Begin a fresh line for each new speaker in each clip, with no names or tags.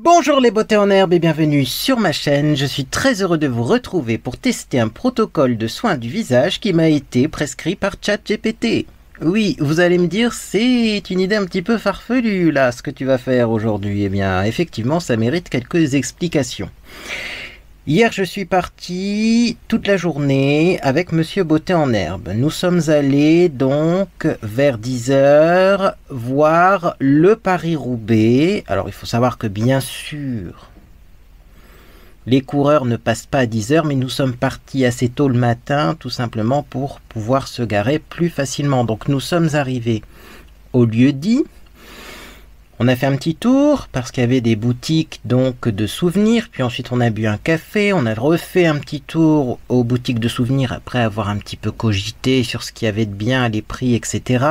Bonjour les beautés en herbe et bienvenue sur ma chaîne. Je suis très heureux de vous retrouver pour tester un protocole de soins du visage qui m'a été prescrit par ChatGPT. Oui, vous allez me dire, c'est une idée un petit peu farfelue là, ce que tu vas faire aujourd'hui. Eh bien, effectivement, ça mérite quelques explications. Hier, je suis parti toute la journée avec Monsieur Beauté en herbe. Nous sommes allés donc vers 10 h voir le Paris-Roubaix. Alors, il faut savoir que bien sûr, les coureurs ne passent pas à 10 h, mais nous sommes partis assez tôt le matin, tout simplement pour pouvoir se garer plus facilement. Donc, nous sommes arrivés au lieu dit. On a fait un petit tour parce qu'il y avait des boutiques donc de souvenirs, puis ensuite on a bu un café, on a refait un petit tour aux boutiques de souvenirs après avoir un petit peu cogité sur ce qu'il y avait de bien, les prix, etc.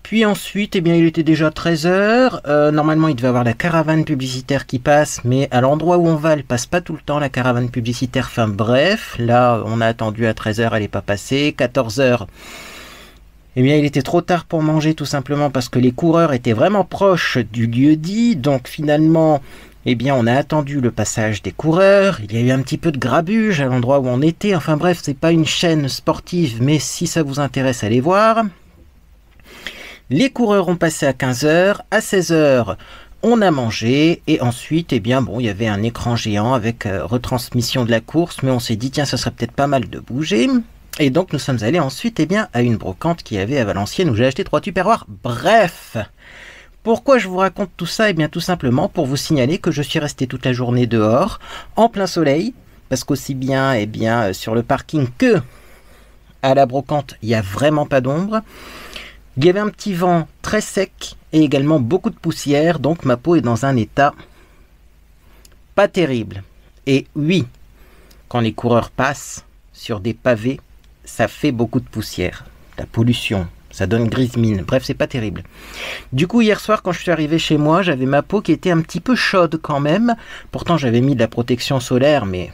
Puis ensuite, eh bien, il était déjà 13 h. Normalement, il devait y avoir la caravane publicitaire qui passe, mais à l'endroit où on va, elle passe pas tout le temps, la caravane publicitaire. Enfin bref, là, on a attendu à 13 h, elle n'est pas passée. 14 h. Eh bien, il était trop tard pour manger, tout simplement parce que les coureurs étaient vraiment proches du lieu-dit. Donc, finalement, eh bien, on a attendu le passage des coureurs. Il y a eu un petit peu de grabuge à l'endroit où on était. Enfin, bref, c'est pas une chaîne sportive, mais si ça vous intéresse, allez voir. Les coureurs ont passé à 15 h. À 16 h, on a mangé. Et ensuite, eh bien, bon, il y avait un écran géant avec retransmission de la course. Mais on s'est dit, tiens, ça serait peut-être pas mal de bouger. Et donc nous sommes allés ensuite à une brocante qui avait à Valenciennes où j'ai acheté 3 tupperwares. Bref, pourquoi je vous raconte tout ça? Eh bien tout simplement pour vous signaler que je suis resté toute la journée dehors, en plein soleil, parce qu'aussi bien, sur le parking que à la brocante, il n'y a vraiment pas d'ombre. Il y avait un petit vent très sec et également beaucoup de poussière, donc ma peau est dans un état pas terrible. Et oui, quand les coureurs passent sur des pavés, ça fait beaucoup de poussière, la pollution, ça donne grise mine, bref, c'est pas terrible. Du coup, hier soir, quand je suis arrivé chez moi, j'avais ma peau qui était un petit peu chaude quand même. Pourtant, j'avais mis de la protection solaire, mais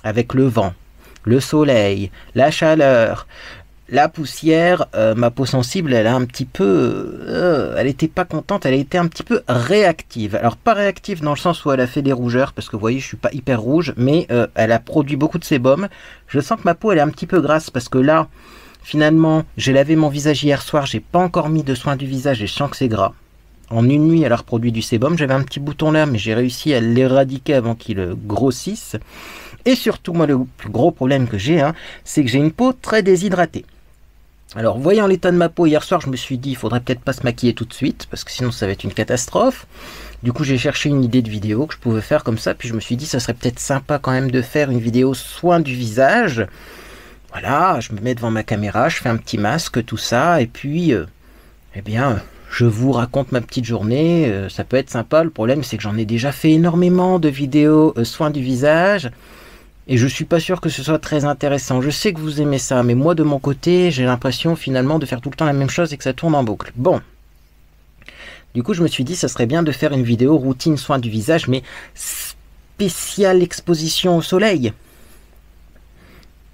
avec le vent, le soleil, la chaleur, la poussière, ma peau sensible, elle a un petit peu... elle était pas contente, elle a été un petit peu réactive. Alors, pas réactive dans le sens où elle a fait des rougeurs, parce que vous voyez, je suis pas hyper rouge, mais elle a produit beaucoup de sébum. Je sens que ma peau, elle est un petit peu grasse, parce que là, finalement, j'ai lavé mon visage hier soir, j'ai pas encore mis de soin du visage, et je sens que c'est gras. En une nuit, elle a reproduit du sébum. J'avais un petit bouton là, mais j'ai réussi à l'éradiquer avant qu'il grossisse. Et surtout, moi, le plus gros problème que j'ai, c'est que j'ai une peau très déshydratée. Alors, voyant l'état de ma peau hier soir, je me suis dit, il faudrait peut-être pas se maquiller tout de suite, parce que sinon ça va être une catastrophe. Du coup, j'ai cherché une idée de vidéo que je pouvais faire comme ça, puis je me suis dit, ça serait peut-être sympa quand même de faire une vidéo soin du visage. Voilà, je me mets devant ma caméra, je fais un petit masque, tout ça, et puis, eh bien, je vous raconte ma petite journée. Ça peut être sympa, le problème c'est que j'en ai déjà fait énormément de vidéos soin du visage. Et je suis pas sûr que ce soit très intéressant. Je sais que vous aimez ça, mais moi de mon côté, j'ai l'impression finalement de faire tout le temps la même chose et que ça tourne en boucle. Bon. Du coup, je me suis dit, ça serait bien de faire une vidéo routine soin du visage, mais spéciale exposition au soleil.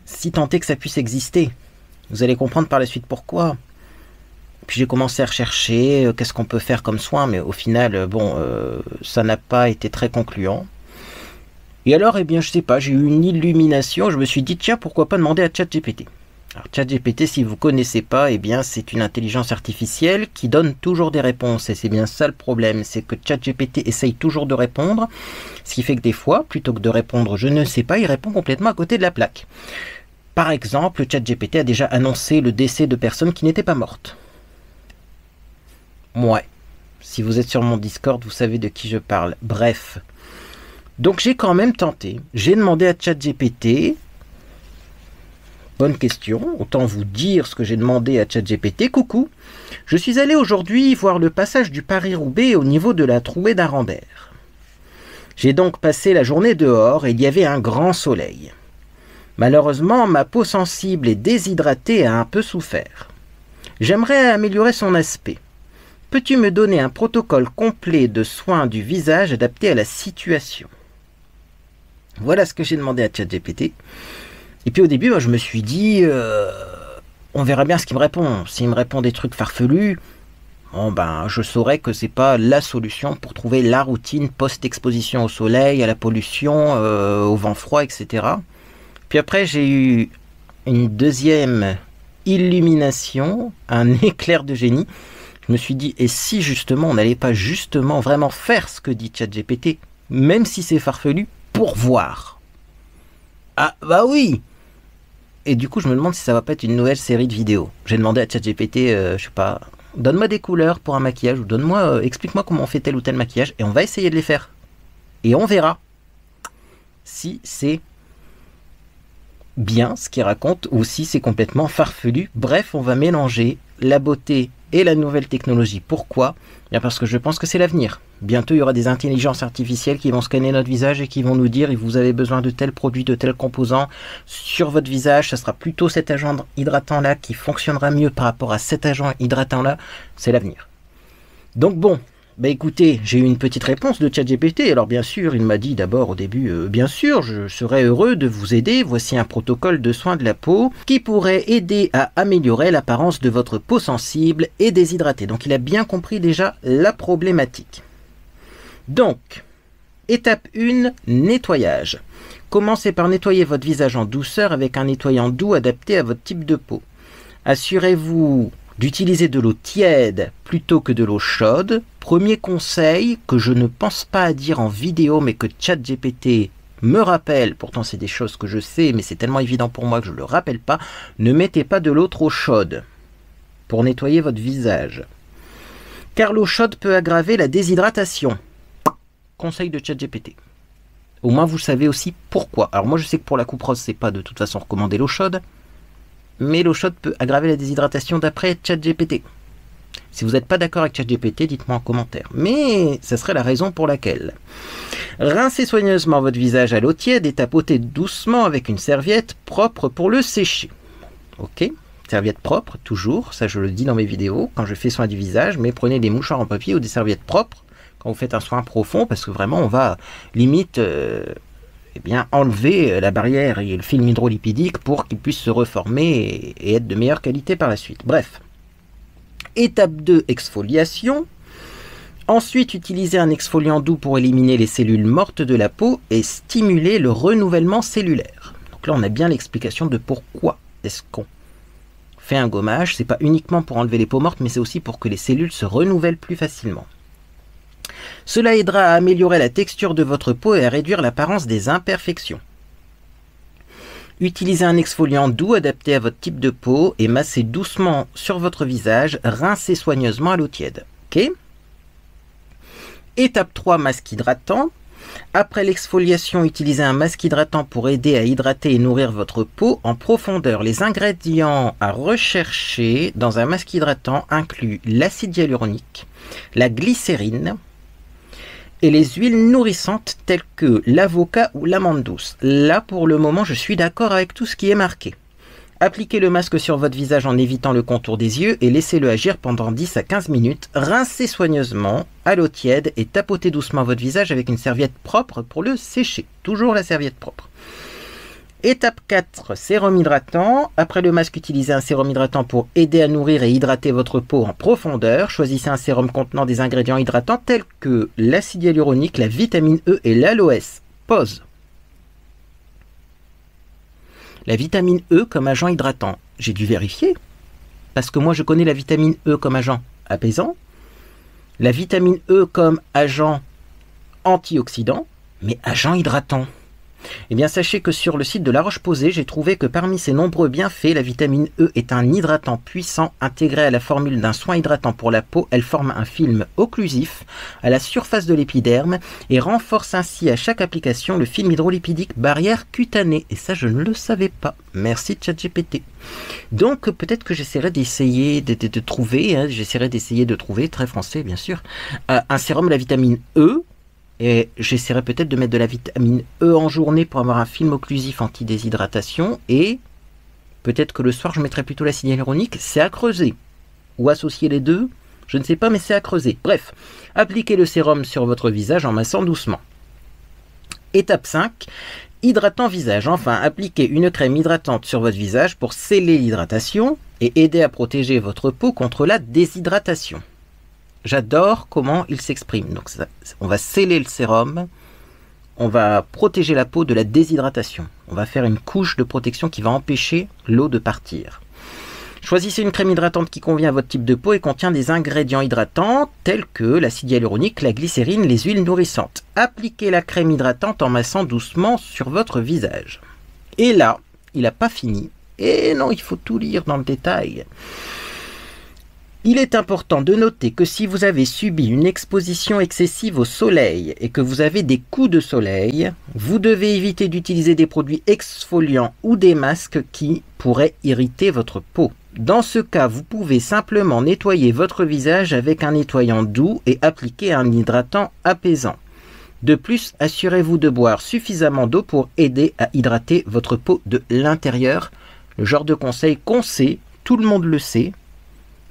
Si tant est que ça puisse exister. Vous allez comprendre par la suite pourquoi. Puis j'ai commencé à rechercher qu'est-ce qu'on peut faire comme soin, mais au final, bon, ça n'a pas été très concluant. Et alors, eh bien, je sais pas, j'ai eu une illumination, je me suis dit, tiens, pourquoi pas demander à ChatGPT. Alors, ChatGPT, si vous connaissez pas, eh bien, c'est une intelligence artificielle qui donne toujours des réponses. Et c'est bien ça le problème, c'est que ChatGPT essaye toujours de répondre, ce qui fait que des fois, plutôt que de répondre, je ne sais pas, il répond complètement à côté de la plaque. Par exemple, ChatGPT a déjà annoncé le décès de personnes qui n'étaient pas mortes. Ouais. Si vous êtes sur mon Discord, vous savez de qui je parle. Bref. Donc j'ai quand même tenté, j'ai demandé à ChatGPT, bonne question, autant vous dire ce que j'ai demandé à ChatGPT. Coucou, je suis allé aujourd'hui voir le passage du Paris-Roubaix au niveau de la Trouée d'Arambert. J'ai donc passé la journée dehors et il y avait un grand soleil. Malheureusement, ma peau sensible et déshydratée a un peu souffert. J'aimerais améliorer son aspect. Peux-tu me donner un protocole complet de soins du visage adapté à la situation ? Voilà ce que j'ai demandé à ChatGPT. Et puis au début, moi, je me suis dit, on verra bien ce qu'il me répond. S'il me répond des trucs farfelus, bon ben, je saurais que c'est pas la solution pour trouver la routine post-exposition au soleil, à la pollution, au vent froid, etc. Puis après, j'ai eu une deuxième illumination, un éclair de génie. Je me suis dit, et si justement on n'allait pas justement vraiment faire ce que dit ChatGPT, même si c'est farfelu, pour voir. Ah bah oui. Et du coup je me demande si ça va pas être une nouvelle série de vidéos. J'ai demandé à ChatGPT, je sais pas, donne-moi des couleurs pour un maquillage, ou donne-moi, explique-moi comment on fait tel ou tel maquillage, et on va essayer de les faire. Et on verra si c'est bien ce qu'il raconte ou si c'est complètement farfelu. Bref, on va mélanger la beauté et la nouvelle technologie. Pourquoi? Bien parce que je pense que c'est l'avenir. Bientôt, il y aura des intelligences artificielles qui vont scanner notre visage et qui vont nous dire vous avez besoin de tel produit, de tel composant sur votre visage. Ce sera plutôt cet agent hydratant-là qui fonctionnera mieux par rapport à cet agent hydratant-là. C'est l'avenir. Donc bon, bah écoutez, j'ai eu une petite réponse de ChatGPT. Alors bien sûr, il m'a dit d'abord au début, bien sûr, je serais heureux de vous aider. Voici un protocole de soins de la peau qui pourrait aider à améliorer l'apparence de votre peau sensible et déshydratée. Donc il a bien compris déjà la problématique. Donc, étape 1, nettoyage. Commencez par nettoyer votre visage en douceur avec un nettoyant doux adapté à votre type de peau. Assurez-vous d'utiliser de l'eau tiède plutôt que de l'eau chaude. Premier conseil que je ne pense pas à dire en vidéo mais que ChatGPT me rappelle, pourtant c'est des choses que je sais mais c'est tellement évident pour moi que je ne le rappelle pas, ne mettez pas de l'eau trop chaude pour nettoyer votre visage. Car l'eau chaude peut aggraver la déshydratation. Conseil de ChatGPT. Au moins vous savez aussi pourquoi. Alors moi je sais que pour la coupe rose c'est pas de toute façon recommandé l'eau chaude. Mais l'eau chaude peut aggraver la déshydratation d'après ChatGPT. Si vous n'êtes pas d'accord avec ChatGPT, dites-moi en commentaire. Mais ça serait la raison pour laquelle. Rincez soigneusement votre visage à l'eau tiède et tapotez doucement avec une serviette propre pour le sécher. Ok, serviette propre, toujours. Ça, je le dis dans mes vidéos quand je fais soin du visage. Mais prenez des mouchoirs en papier ou des serviettes propres quand vous faites un soin profond. Parce que vraiment, on va limite... eh bien, enlever la barrière et le film hydrolipidique pour qu'il puisse se reformer et être de meilleure qualité par la suite. Bref. Étape 2, exfoliation. Ensuite, utilisez un exfoliant doux pour éliminer les cellules mortes de la peau et stimuler le renouvellement cellulaire. Donc là, on a bien l'explication de pourquoi est-ce qu'on fait un gommage. C'est pas uniquement pour enlever les peaux mortes, mais c'est aussi pour que les cellules se renouvellent plus facilement. Cela aidera à améliorer la texture de votre peau et à réduire l'apparence des imperfections. Utilisez un exfoliant doux adapté à votre type de peau et massez doucement sur votre visage, rincez soigneusement à l'eau tiède. Okay. Étape 3, masque hydratant. Après l'exfoliation, utilisez un masque hydratant pour aider à hydrater et nourrir votre peau en profondeur. Les ingrédients à rechercher dans un masque hydratant incluent l'acide hyaluronique, la glycérine, et les huiles nourrissantes telles que l'avocat ou l'amande douce. Là, pour le moment, je suis d'accord avec tout ce qui est marqué. Appliquez le masque sur votre visage en évitant le contour des yeux et laissez-le agir pendant 10 à 15 minutes. Rincez soigneusement à l'eau tiède et tapotez doucement votre visage avec une serviette propre pour le sécher. Toujours la serviette propre. Étape 4, sérum hydratant. Après le masque, utilisez un sérum hydratant pour aider à nourrir et hydrater votre peau en profondeur. Choisissez un sérum contenant des ingrédients hydratants tels que l'acide hyaluronique, la vitamine E et l'aloès. Pause. La vitamine E comme agent hydratant. J'ai dû vérifier. Parce que moi, je connais la vitamine E comme agent apaisant. La vitamine E comme agent antioxydant. Mais agent hydratant. Eh bien, sachez que sur le site de La Roche-Posay, j'ai trouvé que parmi ses nombreux bienfaits, la vitamine E est un hydratant puissant intégré à la formule d'un soin hydratant pour la peau. Elle forme un film occlusif à la surface de l'épiderme et renforce ainsi à chaque application le film hydrolipidique barrière cutanée. Et ça, je ne le savais pas. Merci ChatGPT. Donc, peut-être que j'essaierai d'essayer de trouver, j'essaierai d'essayer de trouver, très français bien sûr, un sérum à la vitamine E. Et j'essaierai peut-être de mettre de la vitamine E en journée pour avoir un film occlusif anti-déshydratation. Et peut-être que le soir, je mettrai plutôt l'acide hyaluronique. C'est à creuser. Ou associer les deux. Je ne sais pas, mais c'est à creuser. Bref, appliquez le sérum sur votre visage en massant doucement. Étape 5. Hydratant visage. Enfin, appliquez une crème hydratante sur votre visage pour sceller l'hydratation et aider à protéger votre peau contre la déshydratation. j'adore comment il s'exprime. Donc on va sceller le sérum, on va protéger la peau de la déshydratation. On va faire une couche de protection qui va empêcher l'eau de partir. Choisissez une crème hydratante qui convient à votre type de peau et contient des ingrédients hydratants tels que l'acide hyaluronique, la glycérine, les huiles nourrissantes. Appliquez la crème hydratante en massant doucement sur votre visage. Et là, il n'a pas fini. Et non, il faut tout lire dans le détail. Il est important de noter que si vous avez subi une exposition excessive au soleil et que vous avez des coups de soleil, vous devez éviter d'utiliser des produits exfoliants ou des masques qui pourraient irriter votre peau. Dans ce cas, vous pouvez simplement nettoyer votre visage avec un nettoyant doux et appliquer un hydratant apaisant. De plus, assurez-vous de boire suffisamment d'eau pour aider à hydrater votre peau de l'intérieur. Le genre de conseil qu'on sait, tout le monde le sait,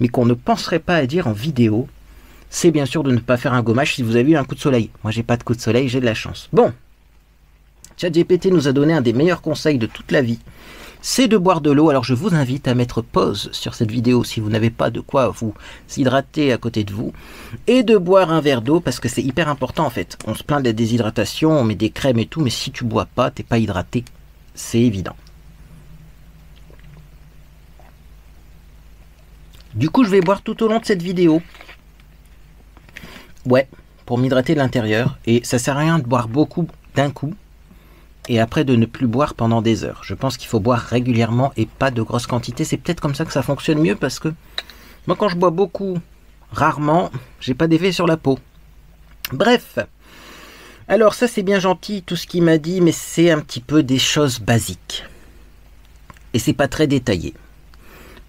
mais qu'on ne penserait pas à dire en vidéo, c'est bien sûr de ne pas faire un gommage si vous avez eu un coup de soleil. Moi, j'ai pas de coup de soleil, j'ai de la chance. Bon, ChatGPT nous a donné un des meilleurs conseils de toute la vie. C'est de boire de l'eau. Alors je vous invite à mettre pause sur cette vidéo si vous n'avez pas de quoi vous hydrater à côté de vous. Et de boire un verre d'eau parce que c'est hyper important en fait. On se plaint de la déshydratation, on met des crèmes et tout, mais si tu bois pas, t'es pas hydraté. C'est évident. Du coup, je vais boire tout au long de cette vidéo. Ouais, pour m'hydrater de l'intérieur. Et ça sert à rien de boire beaucoup d'un coup. Et après de ne plus boire pendant des heures. Je pense qu'il faut boire régulièrement et pas de grosses quantités. C'est peut-être comme ça que ça fonctionne mieux parce que moi quand je bois beaucoup, rarement, j'ai pas d'effet sur la peau. Bref. Alors ça c'est bien gentil tout ce qu'il m'a dit, mais c'est un petit peu des choses basiques. Et c'est pas très détaillé.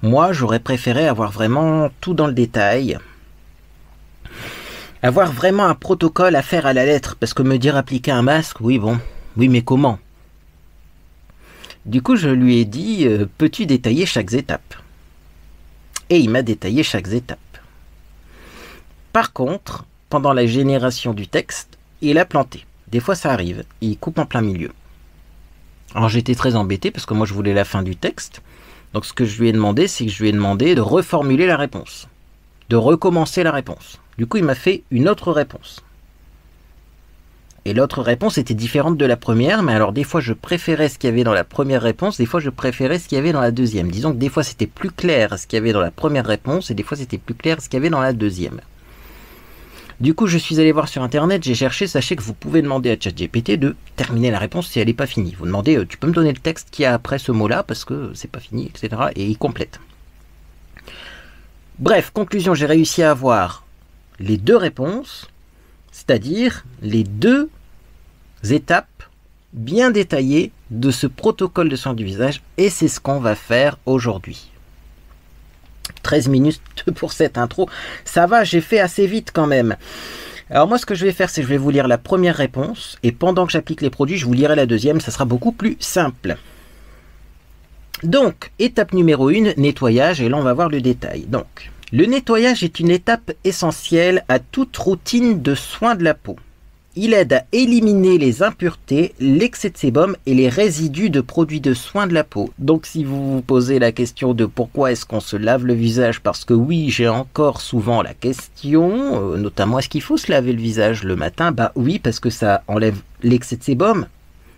Moi j'aurais préféré avoir vraiment tout dans le détail. Avoir vraiment un protocole à faire à la lettre. Parce que me dire appliquer un masque, oui bon... Oui, mais comment? Du coup, je lui ai dit, peux-tu détailler chaque étape? Et il m'a détaillé chaque étape. Par contre, pendant la génération du texte, il a planté. Des fois, ça arrive. Il coupe en plein milieu. Alors, j'étais très embêté parce que moi, je voulais la fin du texte. Donc, ce que je lui ai demandé, c'est que je lui ai demandé de reformuler la réponse. De recommencer la réponse. Du coup, il m'a fait une autre réponse. Et l'autre réponse était différente de la première, mais alors des fois je préférais ce qu'il y avait dans la première réponse, des fois je préférais ce qu'il y avait dans la deuxième. Disons que des fois c'était plus clair ce qu'il y avait dans la première réponse, et des fois c'était plus clair ce qu'il y avait dans la deuxième. Du coup je suis allé voir sur internet, j'ai cherché, sachez que vous pouvez demander à ChatGPT de terminer la réponse si elle n'est pas finie. Vous demandez, tu peux me donner le texte qu'il y a après ce mot-là, parce que c'est pas fini, etc. Et il complète. Bref, conclusion, j'ai réussi à avoir les deux réponses, c'est-à-dire les deux étapes bien détaillées de ce protocole de soins du visage, et c'est ce qu'on va faire aujourd'hui. 13 minutes pour cette intro, ça va, j'ai fait assez vite quand même. Alors moi ce que je vais faire, c'est que je vais vous lire la première réponse, et pendant que j'applique les produits, je vous lirai la deuxième, ça sera beaucoup plus simple. Donc, étape numéro 1, nettoyage, et là on va voir le détail. Donc, le nettoyage est une étape essentielle à toute routine de soins de la peau. Il aide à éliminer les impuretés, l'excès de sébum et les résidus de produits de soins de la peau. Donc si vous vous posez la question de pourquoi est-ce qu'on se lave le visage, parce que oui, j'ai encore souvent la question, notamment est-ce qu'il faut se laver le visage le matin? Bah oui, parce que ça enlève l'excès de sébum,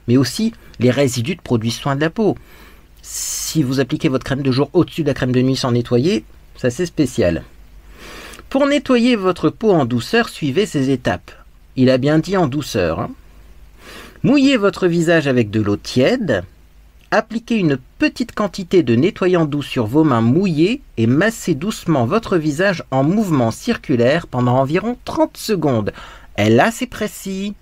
mais aussi les résidus de produits de soins de la peau. Si vous appliquez votre crème de jour au-dessus de la crème de nuit sans nettoyer, ça c'est spécial. Pour nettoyer votre peau en douceur, suivez ces étapes. Il a bien dit en douceur. Hein. Mouillez votre visage avec de l'eau tiède. Appliquez une petite quantité de nettoyant doux sur vos mains mouillées et massez doucement votre visage en mouvement circulaire pendant environ 30 secondes. Et là, c'est précis.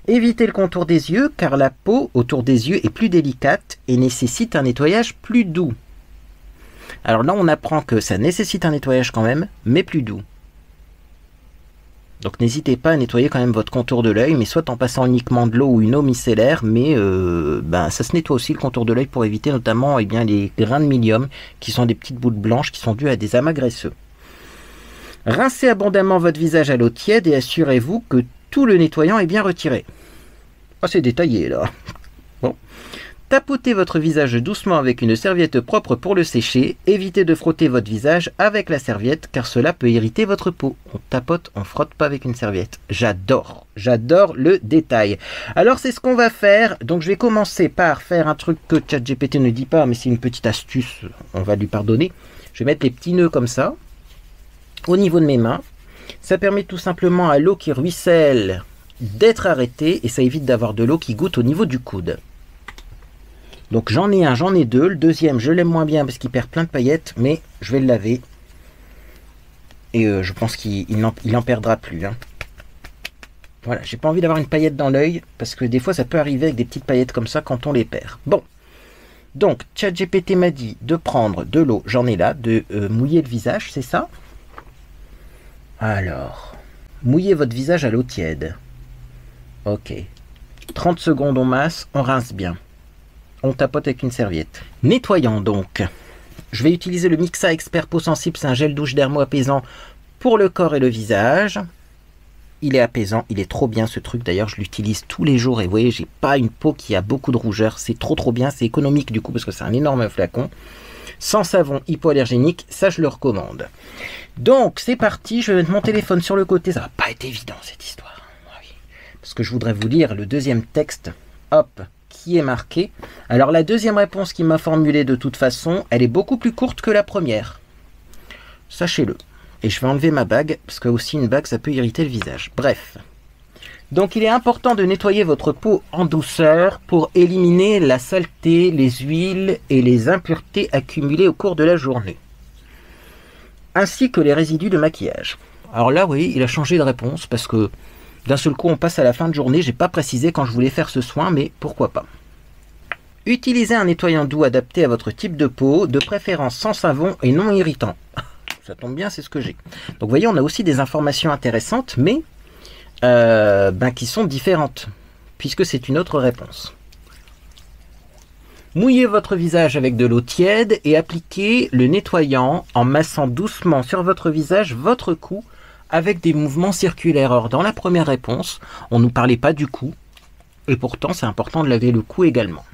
Évitez le contour des yeux car la peau autour des yeux est plus délicate et nécessite un nettoyage plus doux. Alors là, on apprend que ça nécessite un nettoyage quand même, mais plus doux. Donc n'hésitez pas à nettoyer quand même votre contour de l'œil, mais soit en passant uniquement de l'eau ou une eau micellaire, mais ça se nettoie aussi le contour de l'œil pour éviter notamment les grains de milium, qui sont des petites boules blanches qui sont dues à des amas graisseux. Rincez abondamment votre visage à l'eau tiède et assurez-vous que tout le nettoyant est bien retiré. Ah, c'est détaillé là. Bon. Tapotez votre visage doucement avec une serviette propre pour le sécher. Évitez de frotter votre visage avec la serviette car cela peut irriter votre peau. On tapote, on frotte pas avec une serviette. J'adore le détail. Alors c'est ce qu'on va faire. Donc je vais commencer par faire un truc que ChatGPT ne dit pas, mais c'est une petite astuce, on va lui pardonner. Je vais mettre les petits nœuds comme ça, au niveau de mes mains. Ça permet tout simplement à l'eau qui ruisselle d'être arrêtée et ça évite d'avoir de l'eau qui goutte au niveau du coude. Donc j'en ai un, j'en ai deux. Le deuxième, je l'aime moins bien parce qu'il perd plein de paillettes, mais je vais le laver. Et je pense qu'il n'en perdra plus. Hein. Voilà, j'ai pas envie d'avoir une paillette dans l'œil, parce que des fois ça peut arriver avec des petites paillettes comme ça quand on les perd. Bon, donc ChatGPT m'a dit de prendre de l'eau, j'en ai là, de mouiller le visage, c'est ça? Alors, mouillez votre visage à l'eau tiède. Ok. 30 secondes on masse, on rince bien. On tapote avec une serviette. Nettoyant donc. Je vais utiliser le Mixa Expert Peau Sensible, c'est un gel douche dermo apaisant pour le corps et le visage. Il est apaisant, il est trop bien ce truc. D'ailleurs, je l'utilise tous les jours et vous voyez, j'ai pas une peau qui a beaucoup de rougeur. C'est trop bien, c'est économique du coup parce que c'est un énorme flacon. Sans savon hypoallergénique, ça je le recommande. Donc, c'est parti, je vais mettre mon téléphone sur le côté. Ça va pas être évident cette histoire. Ah oui. Parce que je voudrais vous lire le deuxième texte. Hop, qui est marqué. Alors la deuxième réponse qu'il m'a formulée de toute façon, elle est beaucoup plus courte que la première. Sachez-le. Et je vais enlever ma bague, parce que aussi une bague ça peut irriter le visage. Bref. Donc il est important de nettoyer votre peau en douceur pour éliminer la saleté, les huiles et les impuretés accumulées au cours de la journée. Ainsi que les résidus de maquillage. Alors là, oui, il a changé de réponse parce que d'un seul coup, on passe à la fin de journée. J'ai pas précisé quand je voulais faire ce soin, mais pourquoi pas. Utilisez un nettoyant doux adapté à votre type de peau, de préférence sans savon et non irritant. Ça tombe bien, c'est ce que j'ai. Donc vous voyez, on a aussi des informations intéressantes, mais qui sont différentes, puisque c'est une autre réponse. Mouillez votre visage avec de l'eau tiède et appliquez le nettoyant en massant doucement sur votre visage, votre cou, avec des mouvements circulaires. Or, dans la première réponse, on ne nous parlait pas du cou, et pourtant c'est important de laver le cou également.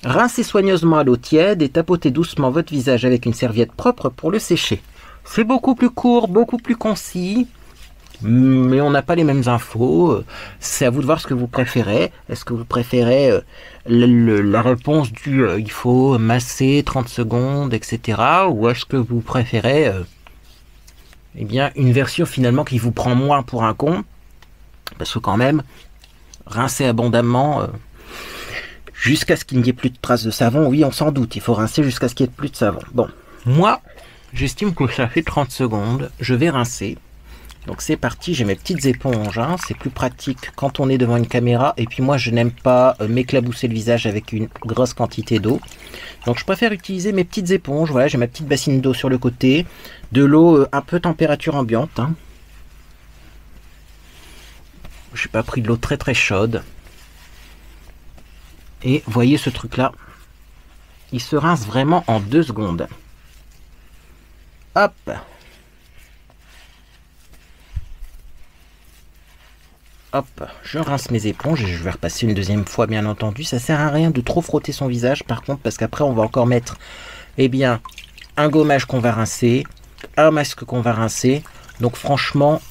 Rincez soigneusement à l'eau tiède et tapotez doucement votre visage avec une serviette propre pour le sécher. C'est beaucoup plus court, beaucoup plus concis, mais on n'a pas les mêmes infos. C'est à vous de voir ce que vous préférez. Est-ce que vous préférez la réponse du il faut masser 30 secondes, etc. Ou est-ce que vous préférez eh bien, une version finalement qui vous prend moins pour un con, parce que quand même, rincer abondamment jusqu'à ce qu'il n'y ait plus de traces de savon, oui, on s'en doute, il faut rincer jusqu'à ce qu'il n'y ait plus de savon. Bon, moi, j'estime que ça fait 30 secondes, je vais rincer. Donc c'est parti, j'ai mes petites éponges, hein. C'est plus pratique quand on est devant une caméra, et puis moi je n'aime pas m'éclabousser le visage avec une grosse quantité d'eau. Donc je préfère utiliser mes petites éponges, voilà, j'ai ma petite bassine d'eau sur le côté, de l'eau un peu température ambiante. Hein. Je n'ai pas pris de l'eau très très chaude. Et voyez ce truc là, il se rince vraiment en 2 secondes. Hop! Hop, je rince mes éponges et je vais repasser une deuxième fois bien entendu. Ça sert à rien de trop frotter son visage par contre parce qu'après on va encore mettre un gommage qu'on va rincer, un masque qu'on va rincer. Donc franchement,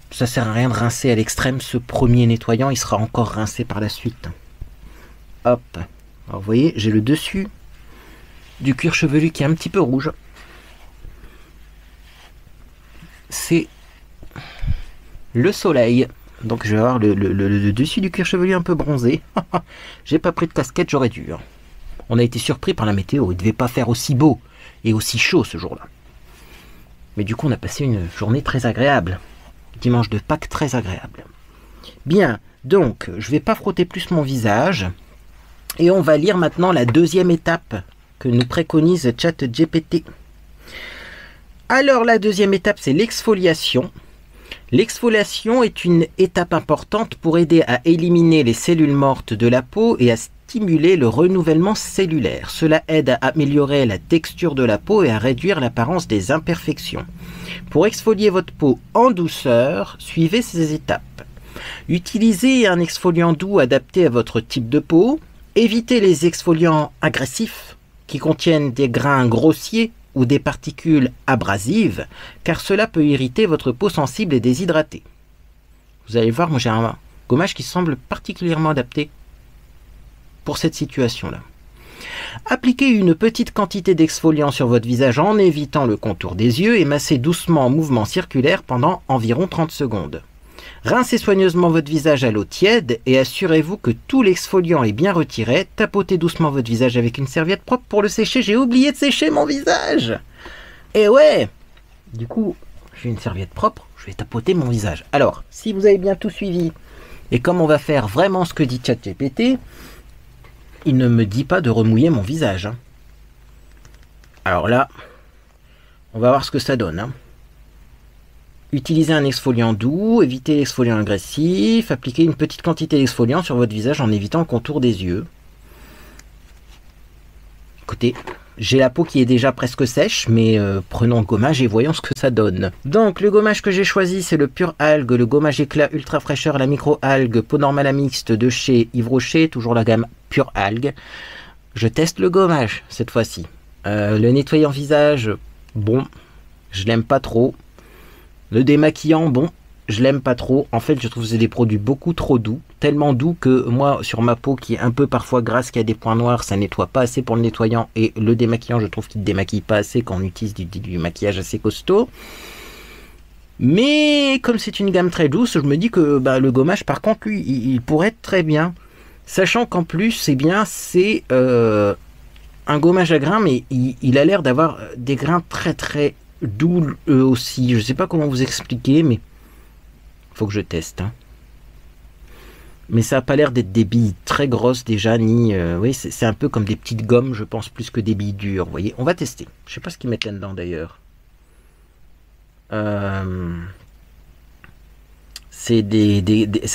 ça sert à rien de rincer à l'extrême. Ce premier nettoyant, il sera encore rincé par la suite. Hop, alors vous voyez, j'ai le dessus du cuir chevelu qui est un petit peu rouge. C'est le soleil. Donc je vais avoir le dessus du cuir chevelu un peu bronzé. J'ai pas pris de casquette, j'aurais dû. Hein. On a été surpris par la météo, il devait pas faire aussi beau et aussi chaud ce jour-là. Mais du coup on a passé une journée très agréable. Dimanche de Pâques très agréable. Bien, donc je vais pas frotter plus mon visage. Et on va lire maintenant la deuxième étape que nous préconise ChatGPT. Alors la deuxième étape c'est l'exfoliation. L'exfoliation est une étape importante pour aider à éliminer les cellules mortes de la peau et à stimuler le renouvellement cellulaire. Cela aide à améliorer la texture de la peau et à réduire l'apparence des imperfections. Pour exfolier votre peau en douceur, suivez ces étapes. Utilisez un exfoliant doux adapté à votre type de peau. Évitez les exfoliants agressifs qui contiennent des grains grossiers ou des particules abrasives, car cela peut irriter votre peau sensible et déshydratée. Vous allez voir, moi j'ai un gommage qui semble particulièrement adapté pour cette situation-là. Appliquez une petite quantité d'exfoliant sur votre visage en évitant le contour des yeux et massez doucement en mouvement circulaire pendant environ 30 secondes. Rincez soigneusement votre visage à l'eau tiède et assurez-vous que tout l'exfoliant est bien retiré. Tapotez doucement votre visage avec une serviette propre pour le sécher. J'ai oublié de sécher mon visage. Et ouais, du coup, j'ai une serviette propre, je vais tapoter mon visage. Alors, si vous avez bien tout suivi, et comme on va faire vraiment ce que dit ChatGPT, il ne me dit pas de remouiller mon visage. Alors là, on va voir ce que ça donne. Utilisez un exfoliant doux, évitez l'exfoliant agressif, appliquez une petite quantité d'exfoliant sur votre visage en évitant le contour des yeux. Écoutez, j'ai la peau qui est déjà presque sèche, mais prenons le gommage et voyons ce que ça donne. Donc le gommage que j'ai choisi, c'est le Pure Algue, le gommage éclat ultra fraîcheur, la micro algue, peau normale à mixte de chez Yves Rocher, toujours la gamme Pure Algue. Je teste le gommage cette fois-ci. Le nettoyant visage, bon, je l'aime pas trop. Le démaquillant, bon, je l'aime pas trop. En fait, je trouve que c'est des produits beaucoup trop doux. Tellement doux que moi, sur ma peau qui est un peu parfois grasse, qui a des points noirs, ça nettoie pas assez pour le nettoyant. Et le démaquillant, je trouve qu'il ne démaquille pas assez quand on utilise du maquillage assez costaud. Mais comme c'est une gamme très douce, je me dis que le gommage, par contre, lui, il pourrait être très bien. Sachant qu'en plus, c'est un gommage à grains, mais il a l'air d'avoir des grains très très doux aussi. Je sais pas comment vous expliquer, mais faut que je teste. Mais ça n'a pas l'air d'être des billes très grosses déjà, ni... oui, c'est un peu comme des petites gommes, je pense, plus que des billes dures. Vous voyez, on va tester. Je sais pas ce qu'ils mettent là-dedans d'ailleurs. C'est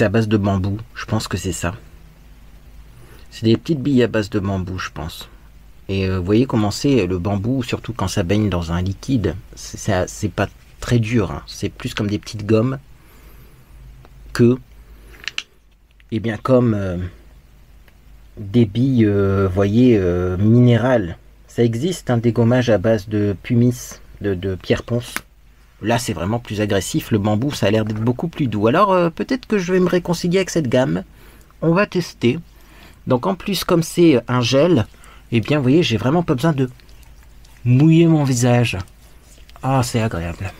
à base de bambou. Je pense que c'est ça. C'est des petites billes à base de bambou, je pense. Et vous voyez comment c'est le bambou, surtout quand ça baigne dans un liquide. C'est pas très dur. Hein. C'est plus comme des petites gommes que... Et bien comme des billes, voyez, minérales. Ça existe, un dégommage à base de pumice, de pierre ponce. Là, c'est vraiment plus agressif. Le bambou, ça a l'air d'être beaucoup plus doux. Alors, peut-être que je vais me réconcilier avec cette gamme. On va tester. Donc, en plus, comme c'est un gel, eh bien, vous voyez, j'ai vraiment pas besoin de mouiller mon visage. Ah, c'est agréable.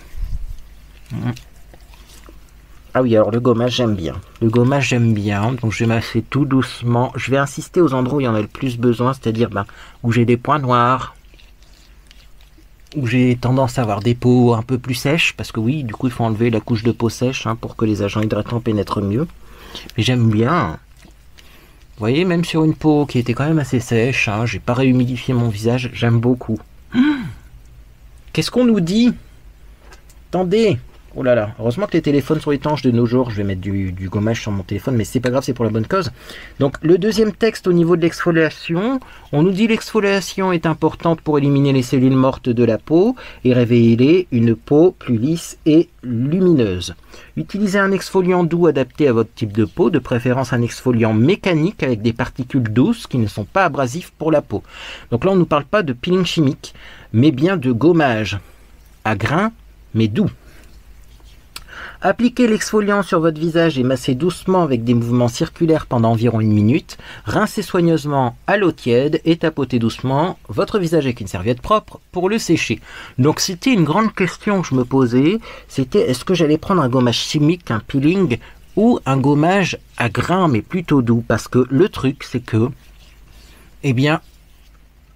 Ah oui, alors le gommage, j'aime bien. Le gommage, j'aime bien. Donc, je vais masser tout doucement. Je vais insister aux endroits où il y en a le plus besoin, c'est-à-dire où j'ai des points noirs, où j'ai tendance à avoir des peaux un peu plus sèches, parce que oui, du coup, il faut enlever la couche de peau sèche pour que les agents hydratants pénètrent mieux. Mais j'aime bien. Vous voyez, même sur une peau qui était quand même assez sèche, j'ai pas réhumidifié mon visage, j'aime beaucoup. Qu'est-ce qu'on nous dit? Attendez. Oh là là, heureusement que les téléphones sont étanches de nos jours. Je vais mettre du gommage sur mon téléphone, mais c'est pas grave, c'est pour la bonne cause. Donc le deuxième texte au niveau de l'exfoliation, on nous dit l'exfoliation est importante pour éliminer les cellules mortes de la peau et révéler une peau plus lisse et lumineuse. Utilisez un exfoliant doux adapté à votre type de peau, de préférence un exfoliant mécanique avec des particules douces qui ne sont pas abrasifs pour la peau. Donc là on ne nous parle pas de peeling chimique, mais bien de gommage à grains, mais doux. Appliquez l'exfoliant sur votre visage et massez doucement avec des mouvements circulaires pendant environ 1 minute. Rincez soigneusement à l'eau tiède et tapotez doucement votre visage avec une serviette propre pour le sécher. Donc c'était une grande question que je me posais, c'était est-ce que j'allais prendre un gommage chimique, un peeling, ou un gommage à grains mais plutôt doux? Parce que le truc c'est que, eh bien,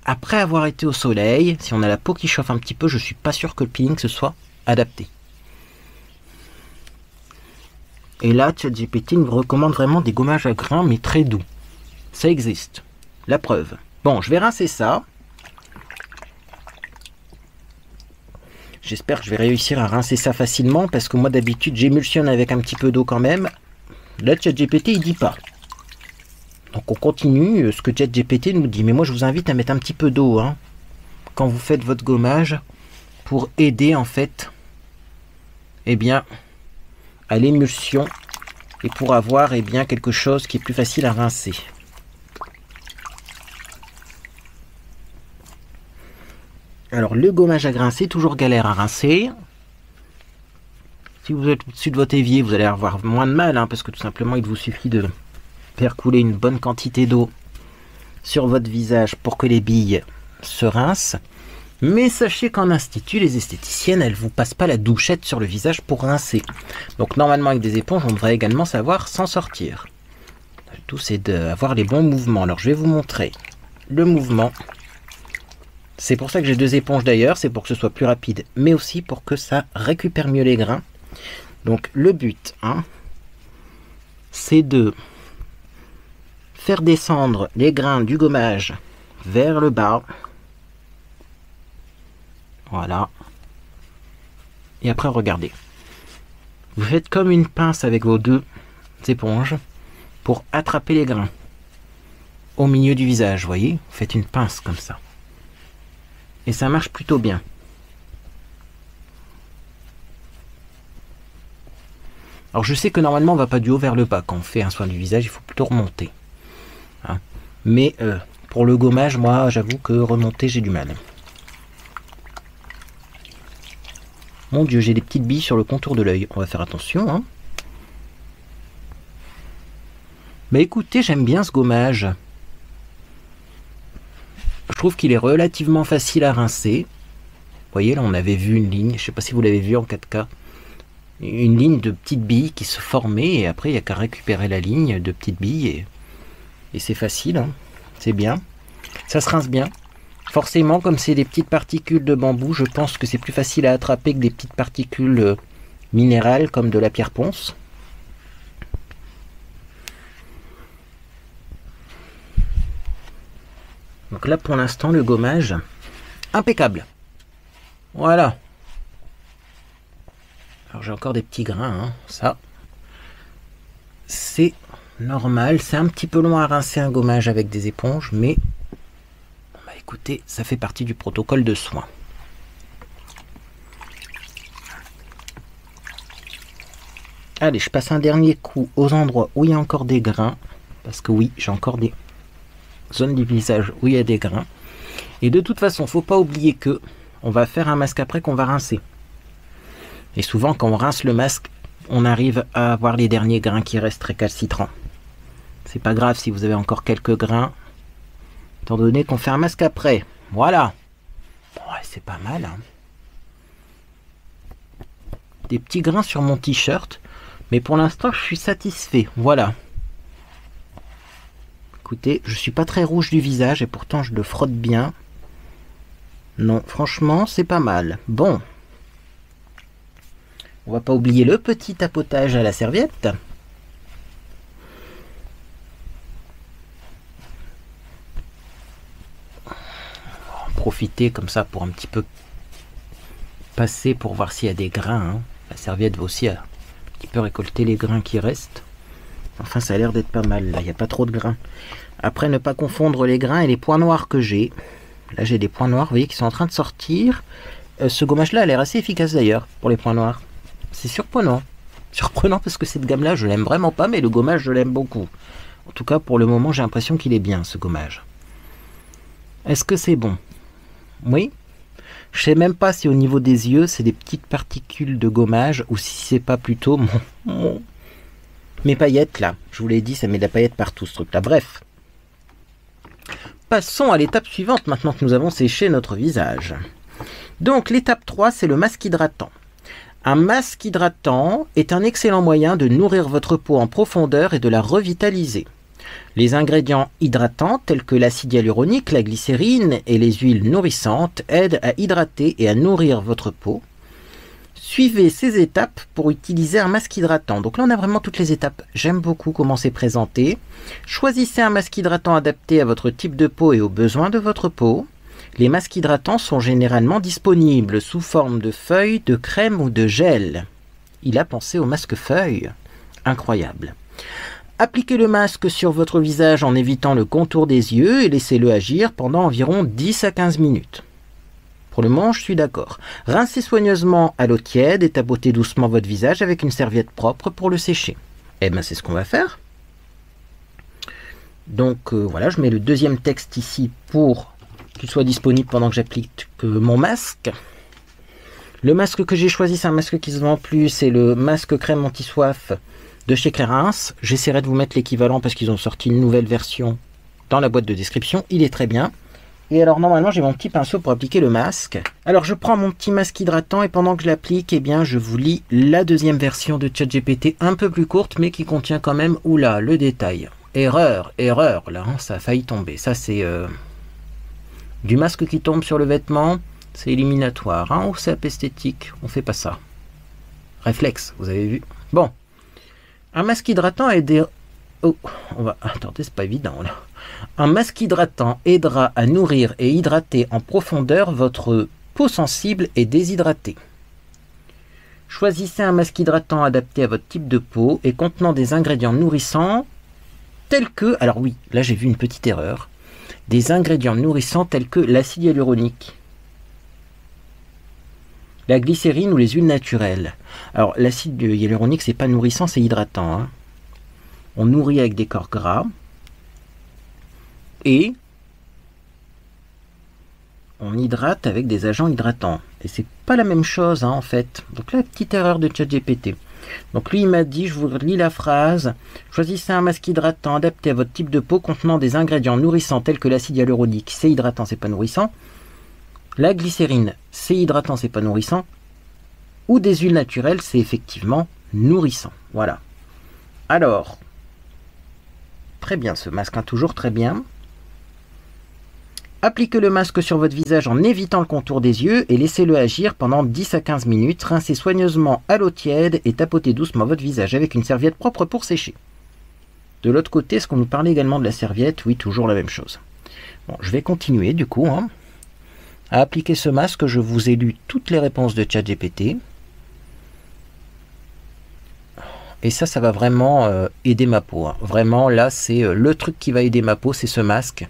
après avoir été au soleil, si on a la peau qui chauffe un petit peu, je suis pas sûr que le peeling se soit adapté. Et là, ChatGPT nous recommande vraiment des gommages à grains, mais très doux. Ça existe. La preuve. Bon, je vais rincer ça. J'espère que je vais réussir à rincer ça facilement, parce que moi, d'habitude, j'émulsionne avec un petit peu d'eau quand même. Là, ChatGPT, il dit pas. Donc, on continue ce que ChatGPT nous dit. Mais moi, je vous invite à mettre un petit peu d'eau, quand vous faites votre gommage, pour aider, en fait, eh bien... à l'émulsion et pour avoir bien quelque chose qui est plus facile à rincer. Alors, le gommage à grincer, toujours galère à rincer. Si vous êtes au-dessus de votre évier, vous allez avoir moins de mal, hein, parce que tout simplement, il vous suffit de faire couler une bonne quantité d'eau sur votre visage pour que les billes se rincent. Mais sachez qu'en institut, les esthéticiennes, elles vous passent pas la douchette sur le visage pour rincer. Donc normalement, avec des éponges, on devrait également savoir s'en sortir. Le tout, c'est d'avoir les bons mouvements. Alors, je vais vous montrer le mouvement. C'est pour ça que j'ai deux éponges d'ailleurs, c'est pour que ce soit plus rapide, mais aussi pour que ça récupère mieux les grains. Donc le but, hein, c'est de faire descendre les grains du gommage vers le bas. Voilà. Et après, regardez. Vous faites comme une pince avec vos deux éponges pour attraper les grains au milieu du visage, vous voyez? Vous faites une pince comme ça. Et ça marche plutôt bien. Alors je sais que normalement on va pas du haut vers le bas. Quand on fait un soin du visage, il faut plutôt remonter. Hein. Mais pour le gommage, moi j'avoue que remonter j'ai du mal. Mon Dieu, j'ai des petites billes sur le contour de l'œil. On va faire attention. Hein. Mais écoutez, j'aime bien ce gommage. Je trouve qu'il est relativement facile à rincer. Vous voyez, là, on avait vu une ligne. Je ne sais pas si vous l'avez vu en 4K. Une ligne de petites billes qui se formait. Et après, il n'y a qu'à récupérer la ligne de petites billes. Et c'est facile. Hein. C'est bien. Ça se rince bien. Forcément, comme c'est des petites particules de bambou, je pense que c'est plus facile à attraper que des petites particules minérales comme de la pierre ponce. Donc là, pour l'instant, le gommage, impeccable. Voilà. Alors j'ai encore des petits grains, hein. Ça, c'est normal. C'est un petit peu long à rincer un gommage avec des éponges, mais bah, écoutez, ça fait partie du protocole de soins. Allez, je passe un dernier coup aux endroits où il y a encore des grains, parce que oui, j'ai encore des zone du visage où il y a des grains. Et de toute façon, faut pas oublier que on va faire un masque après qu'on va rincer. Et souvent, quand on rince le masque, on arrive à avoir les derniers grains qui restent récalcitrants. C'est pas grave si vous avez encore quelques grains, étant donné qu'on fait un masque après. Voilà. Bon, ouais, c'est pas mal. Hein. Des petits grains sur mon t-shirt, mais pour l'instant, je suis satisfait. Voilà. Écoutez, je suis pas très rouge du visage et pourtant je le frotte bien. Non, franchement, c'est pas mal. Bon. On va pas oublier le petit tapotage à la serviette. On va en profiter comme ça pour un petit peu passer pour voir s'il y a des grains. Hein. La serviette va aussi un petit peu récolter les grains qui restent. Enfin, ça a l'air d'être pas mal, là. Il n'y a pas trop de grains. Après, ne pas confondre les grains et les points noirs que j'ai. Là, j'ai des points noirs, vous voyez, qui sont en train de sortir. Ce gommage-là a l'air assez efficace, d'ailleurs, pour les points noirs. C'est surprenant. Surprenant parce que cette gamme-là, je l'aime vraiment pas, mais le gommage, je l'aime beaucoup. En tout cas, pour le moment, j'ai l'impression qu'il est bien, ce gommage. Est-ce que c'est bon? Oui. Je sais même pas si au niveau des yeux, c'est des petites particules de gommage, ou si c'est pas plutôt mes paillettes là, je vous l'ai dit, ça met de la paillette partout ce truc là. Bref, passons à l'étape suivante maintenant que nous avons séché notre visage. Donc l'étape 3, c'est le masque hydratant. Un masque hydratant est un excellent moyen de nourrir votre peau en profondeur et de la revitaliser. Les ingrédients hydratants tels que l'acide hyaluronique, la glycérine et les huiles nourrissantes aident à hydrater et à nourrir votre peau. Suivez ces étapes pour utiliser un masque hydratant. Donc là, on a vraiment toutes les étapes. J'aime beaucoup comment c'est présenté. Choisissez un masque hydratant adapté à votre type de peau et aux besoins de votre peau. Les masques hydratants sont généralement disponibles sous forme de feuilles, de crème ou de gel. Il a pensé au masque feuille. Incroyable. Appliquez le masque sur votre visage en évitant le contour des yeux et laissez-le agir pendant environ 10 à 15 minutes. Pour le moment, je suis d'accord. Rincez soigneusement à l'eau tiède et tabotez doucement votre visage avec une serviette propre pour le sécher. Eh bien, c'est ce qu'on va faire. Donc, voilà, je mets le deuxième texte ici pour qu'il soit disponible pendant que j'applique mon masque. Le masque que j'ai choisi, c'est un masque qui se vend plus, c'est le masque crème anti-soif de chez Clarins. J'essaierai de vous mettre l'équivalent parce qu'ils ont sorti une nouvelle version dans la boîte de description. Il est très bien. Et alors normalement j'ai mon petit pinceau pour appliquer le masque. Alors je prends mon petit masque hydratant et pendant que je l'applique, eh bien je vous lis la deuxième version de ChatGPT, un peu plus courte mais qui contient quand même, oula, le détail. Erreur, erreur, là, hein, ça a failli tomber. Ça c'est du masque qui tombe sur le vêtement, c'est éliminatoire, hein, ou c'est esthétique, on fait pas ça. Réflexe, vous avez vu. Bon, un masque hydratant est des... Oh, on va... Attendez, c'est pas évident là. Un masque hydratant aidera à nourrir et hydrater en profondeur votre peau sensible et déshydratée. Choisissez un masque hydratant adapté à votre type de peau et contenant des ingrédients nourrissants tels que... Alors oui, là j'ai vu une petite erreur. Des ingrédients nourrissants tels que l'acide hyaluronique, la glycérine ou les huiles naturelles. Alors l'acide hyaluronique, c'est pas nourrissant, c'est hydratant, hein. On nourrit avec des corps gras et on hydrate avec des agents hydratants. Et c'est pas la même chose, hein, en fait. Donc là, petite erreur de ChatGPT. Donc lui, il m'a dit, je vous relis la phrase, choisissez un masque hydratant adapté à votre type de peau contenant des ingrédients nourrissants tels que l'acide hyaluronique, c'est hydratant, c'est pas nourrissant. La glycérine, c'est hydratant, c'est pas nourrissant. Ou des huiles naturelles, c'est effectivement nourrissant. Voilà. Alors, très bien ce masque, hein, toujours très bien. Appliquez le masque sur votre visage en évitant le contour des yeux et laissez-le agir pendant 10 à 15 minutes. Rincez soigneusement à l'eau tiède et tapotez doucement votre visage avec une serviette propre pour sécher. De l'autre côté, est-ce qu'on nous parlait également de la serviette? Oui, toujours la même chose. Bon, je vais continuer du coup, hein, à appliquer ce masque. Je vous ai lu toutes les réponses de ChatGPT. Et ça va vraiment aider ma peau, hein. Vraiment, là, c'est le truc qui va aider ma peau, c'est ce masque.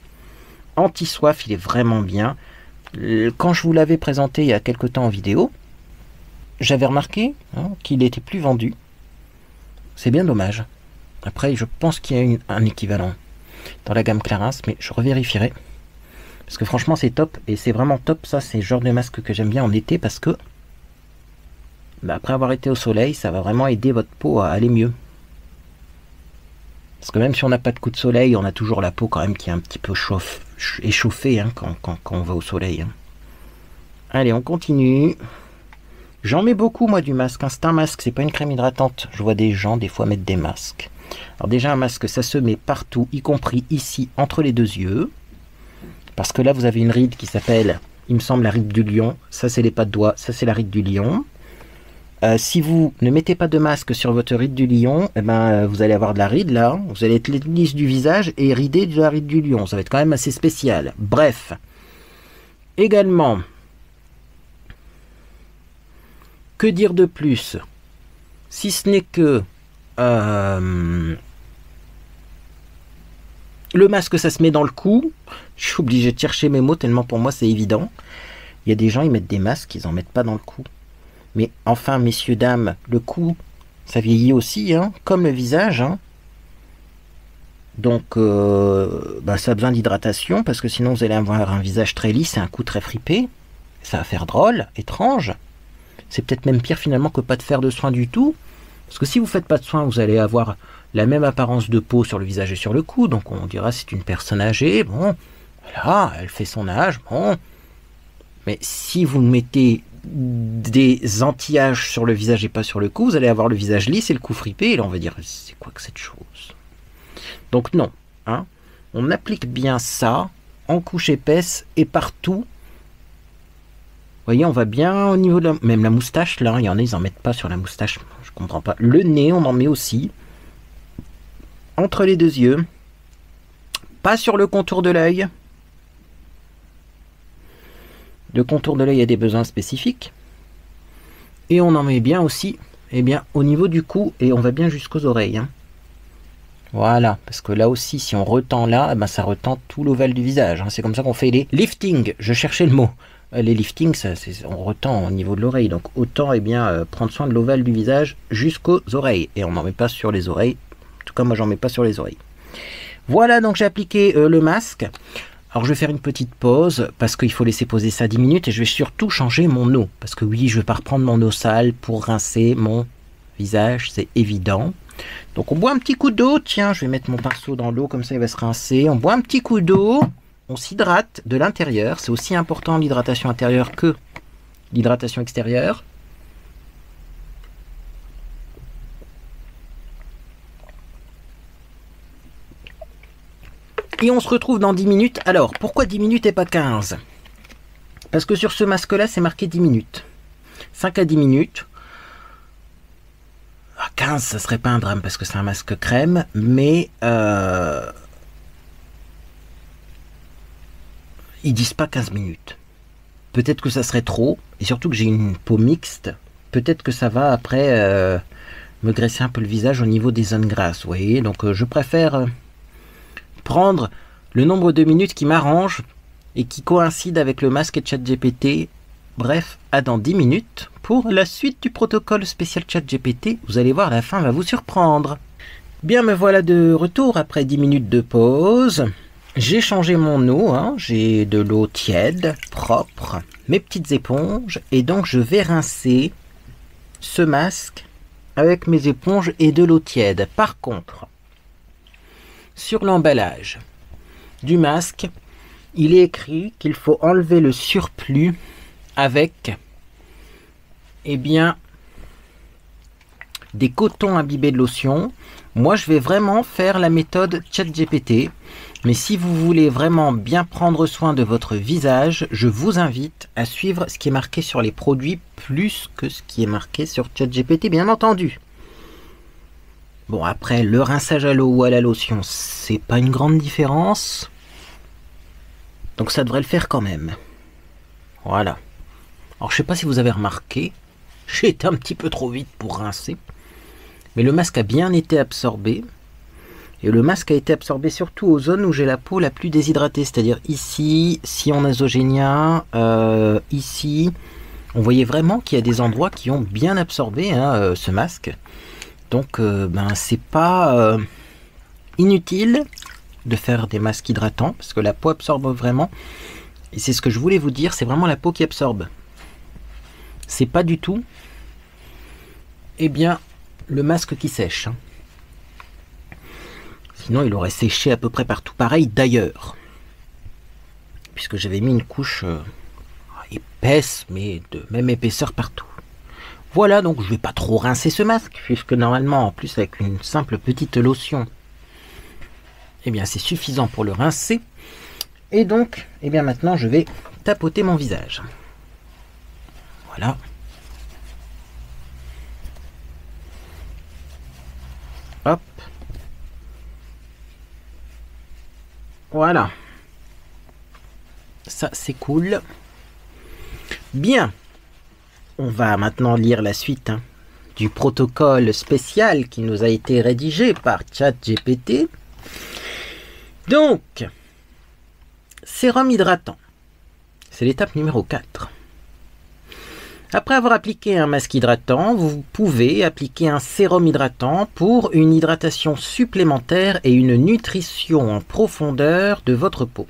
Anti-soif, il est vraiment bien. Quand je vous l'avais présenté il y a quelque temps en vidéo, j'avais remarqué, hein, qu'il était plus vendu. C'est bien dommage. Après, je pense qu'il y a un équivalent dans la gamme Clarins, mais je revérifierai. Parce que franchement, c'est top. Et c'est vraiment top, ça, c'est le genre de masque que j'aime bien en été parce que après avoir été au soleil, ça va vraiment aider votre peau à aller mieux. Parce que même si on n'a pas de coup de soleil, on a toujours la peau quand même qui est un petit peu échauffée, hein, quand on va au soleil, hein. Allez, on continue. J'en mets beaucoup, moi, du masque, hein. C'est un masque, c'est pas une crème hydratante. Je vois des gens, des fois, mettre des masques. Alors déjà, un masque, ça se met partout, y compris ici, entre les deux yeux. Parce que là, vous avez une ride qui s'appelle, il me semble, la ride du lion. Ça, c'est les pas de doigts. Ça, c'est la ride du lion. Si vous ne mettez pas de masque sur votre ride du lion, eh ben, vous allez avoir de la ride là, vous allez être lisse du visage et ridé de la ride du lion. Ça va être quand même assez spécial. Bref. Également, que dire de plus? Si ce n'est que le masque, ça se met dans le cou. Je suis obligé de chercher mes mots tellement pour moi c'est évident. Il y a des gens, ils mettent des masques, ils n'en mettent pas dans le cou. Mais enfin, messieurs, dames, le cou, ça vieillit aussi, hein, comme le visage, hein. Donc, ça a besoin d'hydratation, parce que sinon vous allez avoir un visage très lisse et un cou très fripé. Ça va faire drôle, étrange. C'est peut-être même pire finalement que pas de faire de soins du tout. Parce que si vous ne faites pas de soins, vous allez avoir la même apparence de peau sur le visage et sur le cou. Donc on dira c'est une personne âgée, bon, voilà, elle fait son âge, bon. Mais si vous mettez des anti-âges sur le visage et pas sur le cou, vous allez avoir le visage lisse et le cou fripé, et là on va dire c'est quoi que cette chose? Donc non, hein, on applique bien ça en couche épaisse et partout. Vous voyez, on va bien au niveau de même la moustache, là, il y en a, ils en mettent pas sur la moustache, je comprends pas. Le nez, on en met aussi entre les deux yeux, pas sur le contour de l'œil. Le contour de l'œil a des besoins spécifiques. Et on en met bien aussi, eh bien, au niveau du cou, et on va bien jusqu'aux oreilles, hein. Voilà, parce que là aussi, si on retend là, eh ben, ça retend tout l'ovale du visage, hein. C'est comme ça qu'on fait les liftings. Je cherchais le mot. Les liftings, on retend au niveau de l'oreille. Donc autant prendre soin de l'ovale du visage jusqu'aux oreilles. Et on n'en met pas sur les oreilles. En tout cas, moi, j'en mets pas sur les oreilles. Voilà, donc j'ai appliqué le masque. Alors je vais faire une petite pause parce qu'il faut laisser poser ça 10 minutes et je vais surtout changer mon eau. Parce que oui, je vais pas reprendre mon eau sale pour rincer mon visage, c'est évident. Donc on boit un petit coup d'eau, tiens, je vais mettre mon pinceau dans l'eau, comme ça il va se rincer. On boit un petit coup d'eau, on s'hydrate de l'intérieur. C'est aussi important l'hydratation intérieure que l'hydratation extérieure. Et on se retrouve dans 10 minutes. Alors, pourquoi 10 minutes et pas 15? Parce que sur ce masque-là, c'est marqué 10 minutes. 5 à 10 minutes. 15, ça serait pas un drame parce que c'est un masque crème, mais ils disent pas 15 minutes. Peut-être que ça serait trop, et surtout que j'ai une peau mixte. Peut-être que ça va après me graisser un peu le visage au niveau des zones grasses, vous voyez. Donc je préfère prendre le nombre de minutes qui m'arrange et qui coïncide avec le masque de ChatGPT. Bref, à dans 10 minutes pour la suite du protocole spécial ChatGPT. Vous allez voir, la fin va vous surprendre. Bien, me voilà de retour après 10 minutes de pause. J'ai changé mon eau, hein. J'ai de l'eau tiède, propre, mes petites éponges, et donc je vais rincer ce masque avec mes éponges et de l'eau tiède. Par contre, sur l'emballage du masque, il est écrit qu'il faut enlever le surplus avec, eh bien, des cotons imbibés de lotion. Moi, je vais vraiment faire la méthode ChatGPT. Mais si vous voulez vraiment bien prendre soin de votre visage, je vous invite à suivre ce qui est marqué sur les produits plus que ce qui est marqué sur ChatGPT, bien entendu. Bon, après, le rinçage à l'eau ou à la lotion, c'est pas une grande différence. Donc ça devrait le faire quand même. Voilà. Alors je sais pas si vous avez remarqué, j'ai été un petit peu trop vite pour rincer. Mais le masque a bien été absorbé. Et le masque a été absorbé surtout aux zones où j'ai la peau la plus déshydratée. C'est-à-dire ici, sillon nasogénien, ici. On voyait vraiment qu'il y a des endroits qui ont bien absorbé ce masque. Donc c'est pas inutile de faire des masques hydratants. Parce que la peau absorbe vraiment. Et c'est ce que je voulais vous dire, c'est vraiment la peau qui absorbe. C'est pas du tout, eh bien, le masque qui sèche. Sinon, il aurait séché à peu près partout pareil d'ailleurs. Puisque j'avais mis une couche épaisse, mais de même épaisseur partout. Voilà, donc je vais pas trop rincer ce masque, puisque normalement, en plus avec une simple petite lotion, eh bien, c'est suffisant pour le rincer. Et donc, eh bien maintenant, je vais tapoter mon visage. Voilà. Hop. Voilà. Ça, c'est cool. Bien. On va maintenant lire la suite du protocole spécial qui nous a été rédigé par ChatGPT. Donc, sérum hydratant. C'est l'étape numéro 4. Après avoir appliqué un masque hydratant, vous pouvez appliquer un sérum hydratant pour une hydratation supplémentaire et une nutrition en profondeur de votre peau.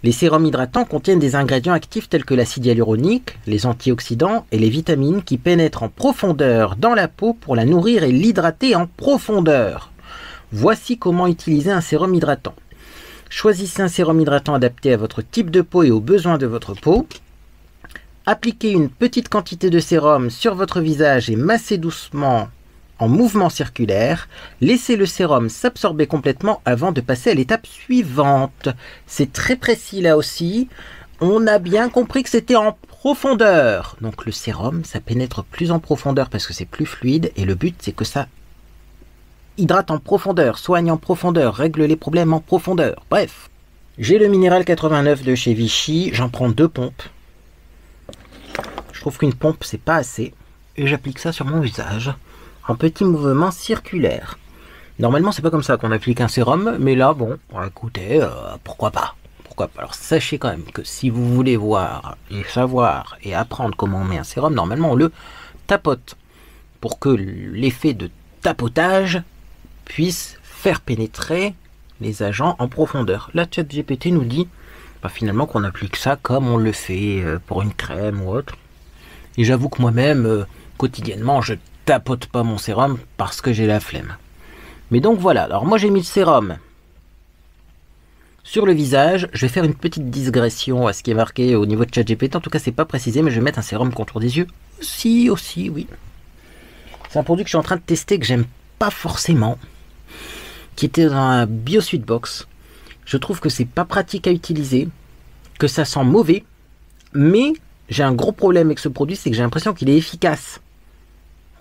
Les sérums hydratants contiennent des ingrédients actifs tels que l'acide hyaluronique, les antioxydants et les vitamines qui pénètrent en profondeur dans la peau pour la nourrir et l'hydrater en profondeur. Voici comment utiliser un sérum hydratant. Choisissez un sérum hydratant adapté à votre type de peau et aux besoins de votre peau. Appliquez une petite quantité de sérum sur votre visage et massez doucement en mouvement circulaire. Laissez le sérum s'absorber complètement avant de passer à l'étape suivante. C'est très précis là aussi. On a bien compris que c'était en profondeur. Donc le sérum, ça pénètre plus en profondeur parce que c'est plus fluide. Et le but, c'est que ça hydrate en profondeur, soigne en profondeur, règle les problèmes en profondeur. Bref. J'ai le minéral 89 de chez Vichy. J'en prends 2 pompes. Je trouve qu'une pompe, c'est pas assez. Et j'applique ça sur mon visage. En petits mouvements circulaires. Normalement, c'est pas comme ça qu'on applique un sérum. Mais là, bon, écoutez, pourquoi pas. Pourquoi pas. Alors, sachez quand même que si vous voulez voir et savoir et apprendre comment on met un sérum, normalement, on le tapote. Pour que l'effet de tapotage puisse faire pénétrer les agents en profondeur. La ChatGPT nous dit Bah, finalement qu'on applique ça comme on le fait pour une crème ou autre. Et j'avoue que moi-même, quotidiennement, je tapote pas mon sérum parce que j'ai la flemme. Mais donc voilà, alors moi j'ai mis le sérum sur le visage. Je vais faire une petite digression à ce qui est marqué au niveau de ChatGPT. En tout cas, c'est pas précisé, mais je vais mettre un sérum contour des yeux. Aussi, oui. C'est un produit que je suis en train de tester, que j'aime pas forcément, qui était dans un BioSuite Box. Je trouve que c'est pas pratique à utiliser, que ça sent mauvais, mais j'ai un gros problème avec ce produit, c'est que j'ai l'impression qu'il est efficace.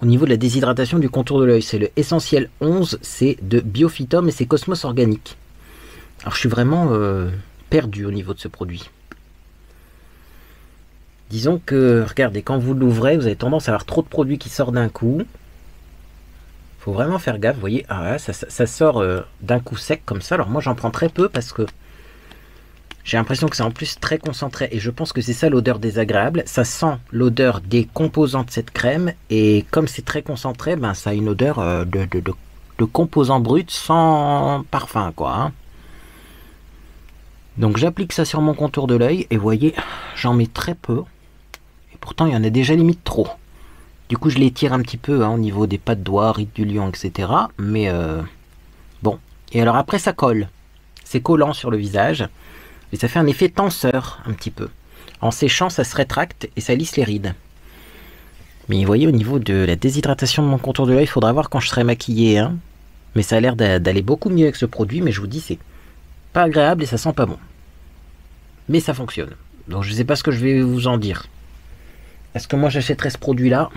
Au niveau de la déshydratation du contour de l'œil, c'est le Essentiel 11, c'est de Biophytum et c'est Cosmos Organique. Alors je suis vraiment perdu au niveau de ce produit. Disons que, regardez, quand vous l'ouvrez, vous avez tendance à avoir trop de produits qui sortent d'un coup. Faut vraiment faire gaffe, vous voyez, ah, ça sort d'un coup sec comme ça. Alors moi j'en prends très peu parce que j'ai l'impression que c'est en plus très concentré et je pense que c'est ça l'odeur désagréable. Ça sent l'odeur des composants de cette crème et comme c'est très concentré, ben, ça a une odeur de composants bruts sans parfum, quoi. Hein. Donc j'applique ça sur mon contour de l'œil et vous voyez, j'en mets très peu. Et pourtant il y en a déjà limite trop. Du coup je l'étire un petit peu hein, au niveau des pas de doigts, rides du lion, etc. Mais bon. Et alors après ça colle. C'est collant sur le visage. Et ça fait un effet tenseur, un petit peu. En séchant, ça se rétracte et ça lisse les rides. Mais vous voyez, au niveau de la déshydratation de mon contour de l'œil, il faudra voir quand je serai maquillé. Hein. Mais ça a l'air d'aller beaucoup mieux avec ce produit. Mais je vous dis, c'est pas agréable et ça sent pas bon. Mais ça fonctionne. Donc je ne sais pas ce que je vais vous en dire. Est-ce que moi j'achèterais ce produit-là?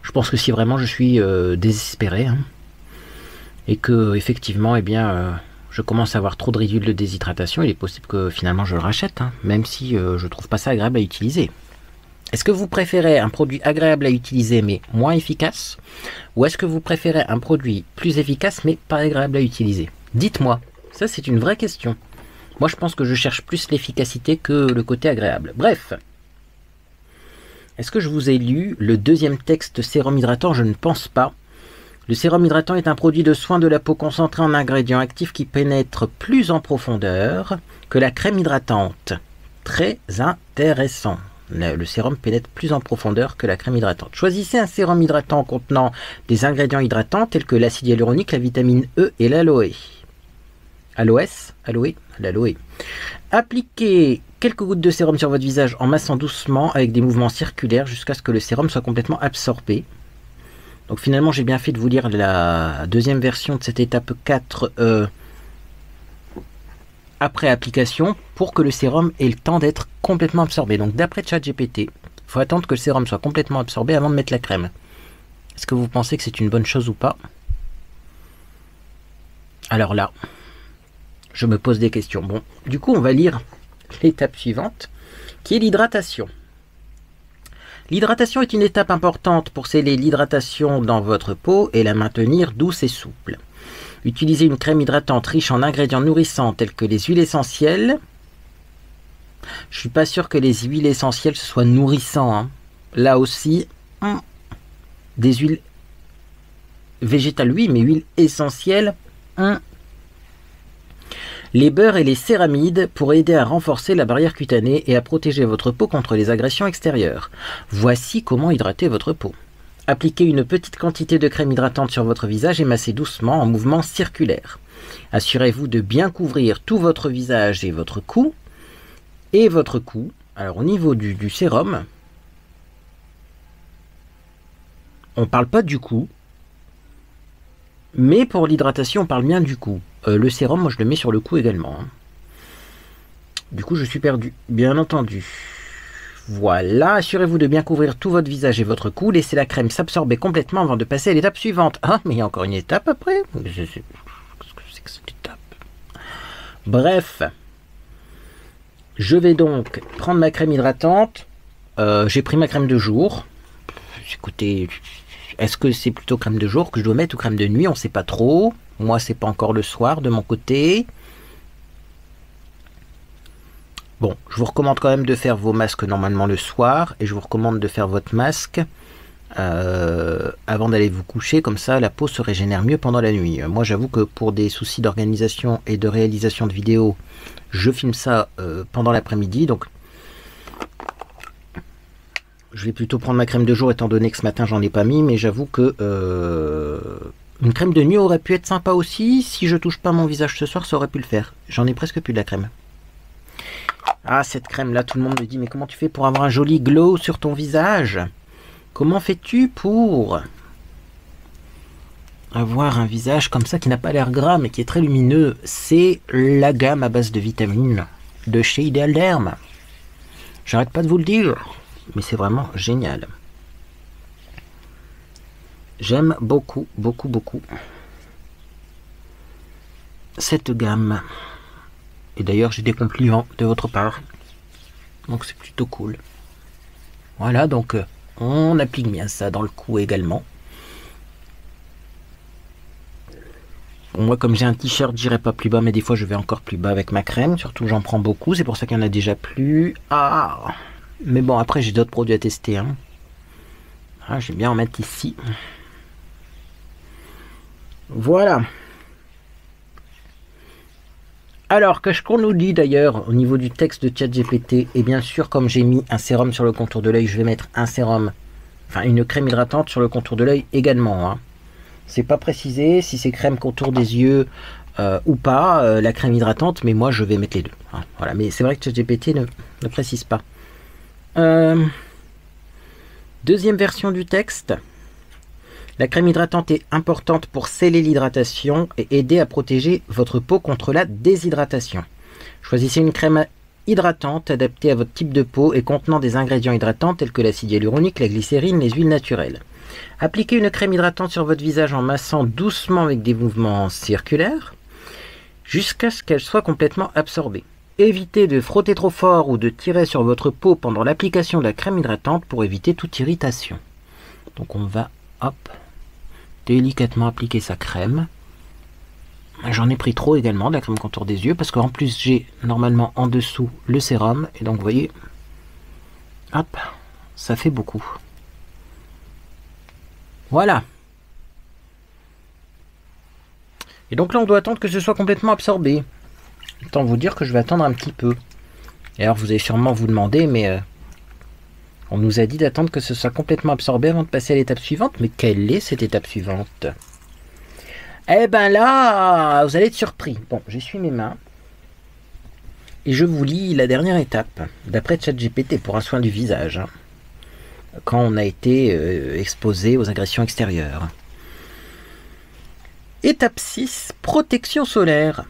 Je pense que si vraiment je suis désespéré. Hein, et que, effectivement, eh bien... je commence à avoir trop de ridules de déshydratation, il est possible que finalement je le rachète, hein, même si je trouve pas ça agréable à utiliser. Est-ce que vous préférez un produit agréable à utiliser mais moins efficace? Ou est-ce que vous préférez un produit plus efficace mais pas agréable à utiliser? Dites-moi, ça c'est une vraie question. Moi je pense que je cherche plus l'efficacité que le côté agréable. Bref. Est-ce que je vous ai lu le deuxième texte sérum hydratant? Je ne pense pas. Le sérum hydratant est un produit de soin de la peau concentré en ingrédients actifs qui pénètre plus en profondeur que la crème hydratante. Très intéressant. Le sérum pénètre plus en profondeur que la crème hydratante. Choisissez un sérum hydratant contenant des ingrédients hydratants tels que l'acide hyaluronique, la vitamine E et l'aloe. L'aloe. Appliquez quelques gouttes de sérum sur votre visage en massant doucement avec des mouvements circulaires jusqu'à ce que le sérum soit complètement absorbé. Donc finalement, j'ai bien fait de vous lire la deuxième version de cette étape 4 après application pour que le sérum ait le temps d'être complètement absorbé. Donc d'après ChatGPT, il faut attendre que le sérum soit complètement absorbé avant de mettre la crème. Est-ce que vous pensez que c'est une bonne chose ou pas? Alors là, je me pose des questions. Bon, du coup, on va lire l'étape suivante, qui est l'hydratation. L'hydratation est une étape importante pour sceller l'hydratation dans votre peau et la maintenir douce et souple. Utilisez une crème hydratante riche en ingrédients nourrissants tels que les huiles essentielles. Je suis pas sûr que les huiles essentielles ce soit nourrissant. Hein. Là aussi, des huiles végétales, oui, mais huiles essentielles. Les beurres et les céramides pour aider à renforcer la barrière cutanée et à protéger votre peau contre les agressions extérieures. Voici comment hydrater votre peau. Appliquez une petite quantité de crème hydratante sur votre visage et massez doucement en mouvement circulaire. Assurez-vous de bien couvrir tout votre visage et votre cou. Alors au niveau du sérum, on ne parle pas du cou, mais pour l'hydratation on parle bien du cou. Le sérum, moi je le mets sur le cou également. Hein. Du coup je suis perdu, bien entendu. Voilà, assurez-vous de bien couvrir tout votre visage et votre cou. Laissez la crème s'absorber complètement avant de passer à l'étape suivante. Ah, mais il y a encore une étape après. Qu'est-ce que c'est que cette étape? Bref. Je vais donc prendre ma crème hydratante. J'ai pris ma crème de jour. Écoutez, est-ce que c'est plutôt crème de jour que je dois mettre ou crème de nuit? On ne sait pas trop. Moi, c'est pas encore le soir de mon côté. Bon, je vous recommande quand même de faire vos masques normalement le soir. Et je vous recommande de faire votre masque avant d'aller vous coucher, comme ça la peau se régénère mieux pendant la nuit. Moi j'avoue que pour des soucis d'organisation et de réalisation de vidéos, je filme ça pendant l'après-midi, donc je vais plutôt prendre ma crème de jour étant donné que ce matin j'en ai pas mis, mais j'avoue que une crème de nuit aurait pu être sympa aussi. Si je touche pas mon visage ce soir, ça aurait pu le faire. J'en ai presque plus de la crème. Ah, cette crème là, tout le monde me dit mais comment tu fais pour avoir un joli glow sur ton visage? Comment fais-tu pour avoir un visage comme ça qui n'a pas l'air gras mais qui est très lumineux? C'est la gamme à base de vitamines de chez Ideal Derm. J'arrête pas de vous le dire, mais c'est vraiment génial. J'aime beaucoup, beaucoup, beaucoup cette gamme. Et d'ailleurs, j'ai des compliments de votre part. Donc c'est plutôt cool. Voilà, donc on applique bien ça dans le cou également. Bon, moi, comme j'ai un t-shirt, j'irai pas plus bas, mais des fois, je vais encore plus bas avec ma crème. Surtout, j'en prends beaucoup. C'est pour ça qu'il y en a déjà plus. Ah! Mais bon, après, j'ai d'autres produits à tester. Hein. Ah, je vais bien en mettre ici. Voilà. Alors, qu'est-ce qu'on nous dit d'ailleurs au niveau du texte de ChatGPT? Et bien sûr, comme j'ai mis un sérum sur le contour de l'œil, je vais mettre un sérum, enfin une crème hydratante sur le contour de l'œil également. Hein. C'est pas précisé si c'est crème contour des yeux ou pas, la crème hydratante, mais moi je vais mettre les deux. Hein. Voilà, mais c'est vrai que ChatGPT ne précise pas. Deuxième version du texte. La crème hydratante est importante pour sceller l'hydratation et aider à protéger votre peau contre la déshydratation. Choisissez une crème hydratante adaptée à votre type de peau et contenant des ingrédients hydratants tels que l'acide hyaluronique, la glycérine, les huiles naturelles. Appliquez une crème hydratante sur votre visage en massant doucement avec des mouvements circulaires jusqu'à ce qu'elle soit complètement absorbée. Évitez de frotter trop fort ou de tirer sur votre peau pendant l'application de la crème hydratante pour éviter toute irritation. Donc on va, hop, délicatement appliquer sa crème. J'en ai pris trop également de la crème contour des yeux parce qu'en plus j'ai normalement en dessous le sérum et donc vous voyez, hop, ça fait beaucoup. Voilà. Et donc là on doit attendre que ce soit complètement absorbé. Autant vous dire que je vais attendre un petit peu. Et alors vous allez sûrement vous demander, mais on nous a dit d'attendre que ce soit complètement absorbé avant de passer à l'étape suivante. Mais quelle est cette étape suivante? Eh ben là, vous allez être surpris. Bon, j'essuie mes mains. Et je vous lis la dernière étape, d'après ChatGPT, pour un soin du visage. Hein, quand on a été exposé aux agressions extérieures. Étape 6, protection solaire.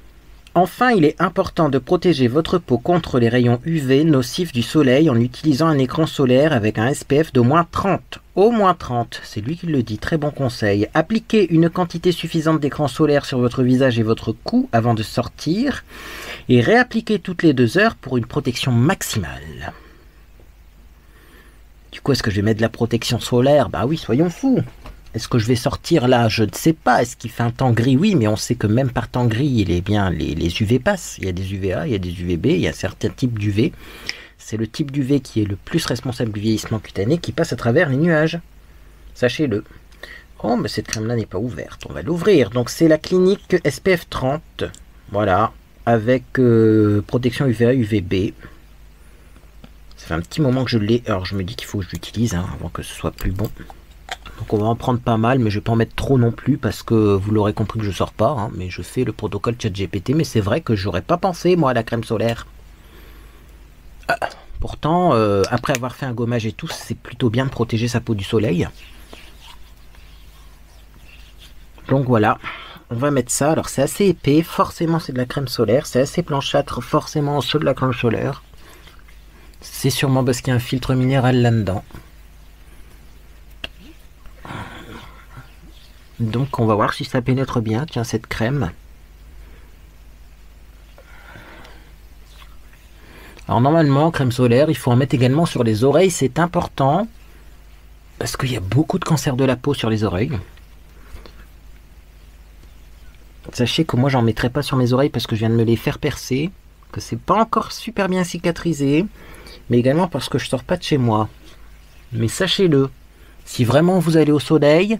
Enfin, il est important de protéger votre peau contre les rayons UV nocifs du soleil en utilisant un écran solaire avec un SPF d'au moins 30. Au moins 30, c'est lui qui le dit, très bon conseil. Appliquez une quantité suffisante d'écran solaire sur votre visage et votre cou avant de sortir et réappliquez toutes les 2 heures pour une protection maximale. Du coup, est-ce que je vais mettre de la protection solaire? Bah oui, soyons fous. Est-ce que je vais sortir là? Je ne sais pas. Est-ce qu'il fait un temps gris? Oui, mais on sait que même par temps gris, il est bien, les UV passent. Il y a des UVA, il y a des UVB, il y a certains types d'UV. C'est le type d'UV qui est le plus responsable du vieillissement cutané qui passe à travers les nuages. Sachez-le. Oh, mais cette crème-là n'est pas ouverte. On va l'ouvrir. Donc, c'est la clinique SPF 30. Voilà. Avec protection UVA, UVB. Ça fait un petit moment que je l'ai. Alors, je me dis qu'il faut que je l'utilise hein, avant que ce soit plus bon. Donc on va en prendre pas mal, mais je vais pas en mettre trop non plus parce que vous l'aurez compris que je sors pas, hein, mais je fais le protocole ChatGPT, mais c'est vrai que j'aurais pas pensé moi à la crème solaire. Pourtant, après avoir fait un gommage et tout, c'est plutôt bien de protéger sa peau du soleil. Donc voilà, on va mettre ça. Alors c'est assez épais, forcément c'est de la crème solaire, c'est assez blanchâtre, forcément c'est de la crème solaire. C'est sûrement parce qu'il y a un filtre minéral là-dedans. Donc on va voir si ça pénètre bien, tiens, cette crème. Alors normalement, crème solaire, il faut en mettre également sur les oreilles, c'est important. Parce qu'il y a beaucoup de cancers de la peau sur les oreilles. Sachez que moi j'en mettrai pas sur mes oreilles parce que je viens de me les faire percer. Que c'est pas encore super bien cicatrisé. Mais également parce que je sors pas de chez moi. Mais sachez-le. Si vraiment vous allez au soleil,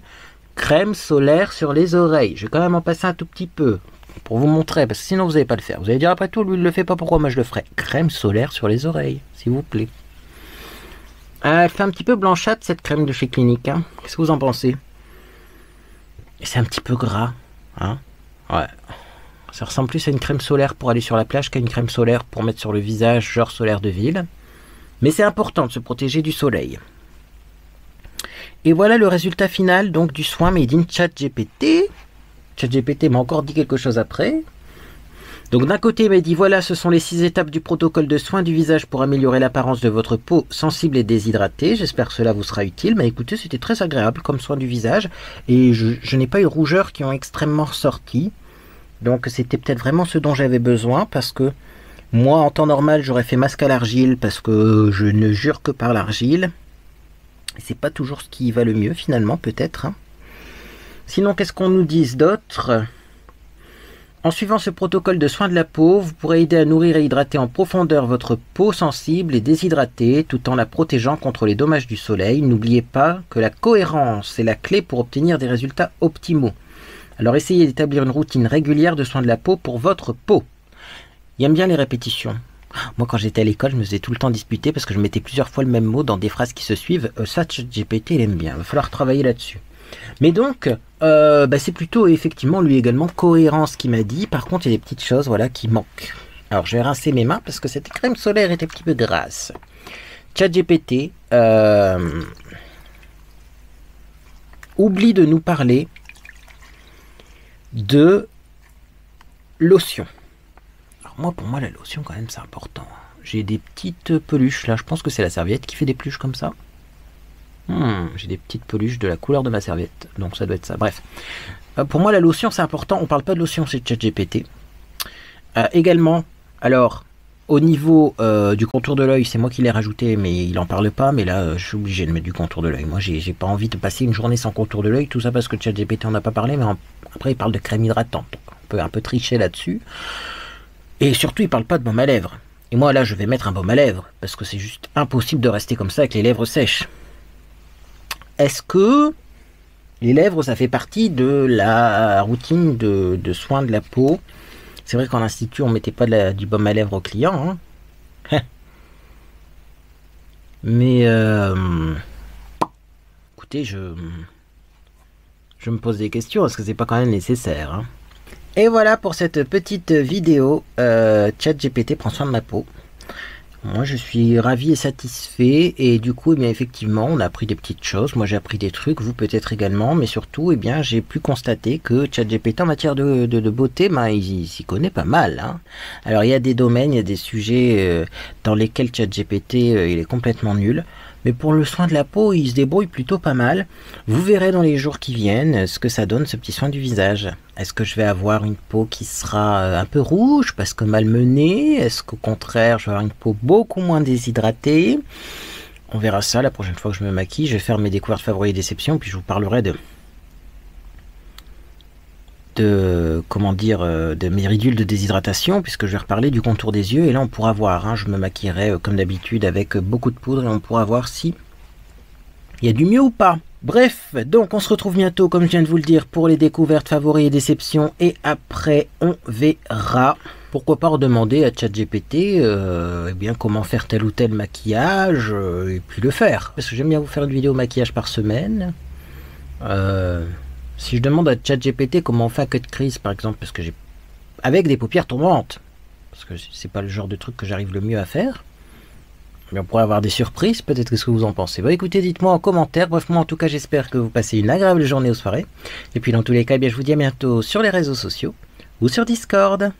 crème solaire sur les oreilles. Je vais quand même en passer un tout petit peu pour vous montrer, parce que sinon vous n'allez pas le faire. Vous allez dire après tout, lui il le fait pas, pourquoi moi je le ferai? Crème solaire sur les oreilles, s'il vous plaît. Elle fait un petit peu blanchâtre cette crème de chez Clinique. Hein. Qu'est-ce que vous en pensez? C'est un petit peu gras. Hein, ouais. Ça ressemble plus à une crème solaire pour aller sur la plage qu'à une crème solaire pour mettre sur le visage, genre solaire de ville. Mais c'est important de se protéger du soleil. Et voilà le résultat final donc du soin made in ChatGPT. ChatGPT m'a encore dit quelque chose après. Donc d'un côté, il m'a dit voilà, ce sont les 6 étapes du protocole de soins du visage pour améliorer l'apparence de votre peau sensible et déshydratée. J'espère que cela vous sera utile. Mais écoutez, c'était très agréable comme soin du visage. Et je n'ai pas eu de rougeurs qui ont extrêmement ressorti. Donc c'était peut-être vraiment ce dont j'avais besoin. Parce que moi, en temps normal, j'aurais fait masque à l'argile. Parce que je ne jure que par l'argile. Et c'est pas toujours ce qui va le mieux finalement, peut-être. Hein. Sinon, qu'est-ce qu'on nous dise d'autre ? En suivant ce protocole de soins de la peau, vous pourrez aider à nourrir et hydrater en profondeur votre peau sensible et déshydratée tout en la protégeant contre les dommages du soleil. N'oubliez pas que la cohérence est la clé pour obtenir des résultats optimaux. Alors essayez d'établir une routine régulière de soins de la peau pour votre peau. Il aime bien les répétitions. Moi quand j'étais à l'école, je me faisais tout le temps disputer parce que je mettais plusieurs fois le même mot dans des phrases qui se suivent. Ça, ChatGPT, il aime bien. Il va falloir travailler là-dessus. Mais donc, c'est plutôt effectivement lui également cohérence qui m'a dit. Par contre, il y a des petites choses voilà, qui manquent. Alors, je vais rincer mes mains parce que cette crème solaire est un petit peu grasse. ChatGPT oublie de nous parler de lotion. Alors moi, pour moi, la lotion, quand même, c'est important. J'ai des petites peluches, là. Je pense que c'est la serviette qui fait des peluches comme ça. J'ai des petites peluches de la couleur de ma serviette, donc ça doit être ça. Bref, pour moi la lotion c'est important, on parle pas de lotion chez ChatGPT. Également, alors au niveau du contour de l'œil, c'est moi qui l'ai rajouté, mais il en parle pas. Mais là, je suis obligé de mettre du contour de l'œil. Moi, j'ai pas envie de passer une journée sans contour de l'œil, tout ça parce que ChatGPT en a pas parlé, mais après il parle de crème hydratante, donc on peut un peu tricher là-dessus. Et surtout, il parle pas de baume à lèvres. Et moi là, je vais mettre un baume à lèvres parce que c'est juste impossible de rester comme ça avec les lèvres sèches. Est-ce que les lèvres, ça fait partie de la routine de soins de la peau? C'est vrai qu'en institut, on mettait pas du baume à lèvres aux clients. Hein. Mais, écoutez, je me pose des questions. Est-ce que c'est pas quand même nécessaire? Hein. Et voilà pour cette petite vidéo. ChatGPT prend soin de ma peau. Moi je suis ravi et satisfait et du coup effectivement on a appris des petites choses, moi j'ai appris des trucs, vous peut-être également, mais surtout j'ai pu constater que ChatGPT en matière de beauté, il s'y connaît pas mal. Hein. Alors il y a des domaines, il y a des sujets dans lesquels ChatGPT il est complètement nul, mais pour le soin de la peau il se débrouille plutôt pas mal. Vous verrez dans les jours qui viennent ce que ça donne ce petit soin du visage. Est-ce que je vais avoir une peau qui sera un peu rouge parce que malmenée? Est-ce qu'au contraire, je vais avoir une peau beaucoup moins déshydratée? On verra ça la prochaine fois que je me maquille. Je vais faire mes découvertes favoris et déceptions, puis je vous parlerai de mes ridules de déshydratation, puisque je vais reparler du contour des yeux. Et là, on pourra voir. Hein, je me maquillerai comme d'habitude avec beaucoup de poudre et on pourra voir si il y a du mieux ou pas. Bref, donc on se retrouve bientôt, comme je viens de vous le dire, pour les découvertes favoris et déceptions. Et après, on verra. Pourquoi pas redemander à ChatGPT comment faire tel ou tel maquillage et puis le faire. Parce que j'aime bien vous faire une vidéo maquillage par semaine. Si je demande à ChatGPT comment on fait un cut crease, par exemple, parce que j'ai avec des paupières tombantes, parce que c'est pas le genre de truc que j'arrive le mieux à faire. Mais on pourrait avoir des surprises, peut-être. Qu'est-ce que vous en pensez? Bah écoutez, dites-moi en commentaire. Bref, moi en tout cas, j'espère que vous passez une agréable journée ou soirée. Et puis dans tous les cas, je vous dis à bientôt sur les réseaux sociaux ou sur Discord.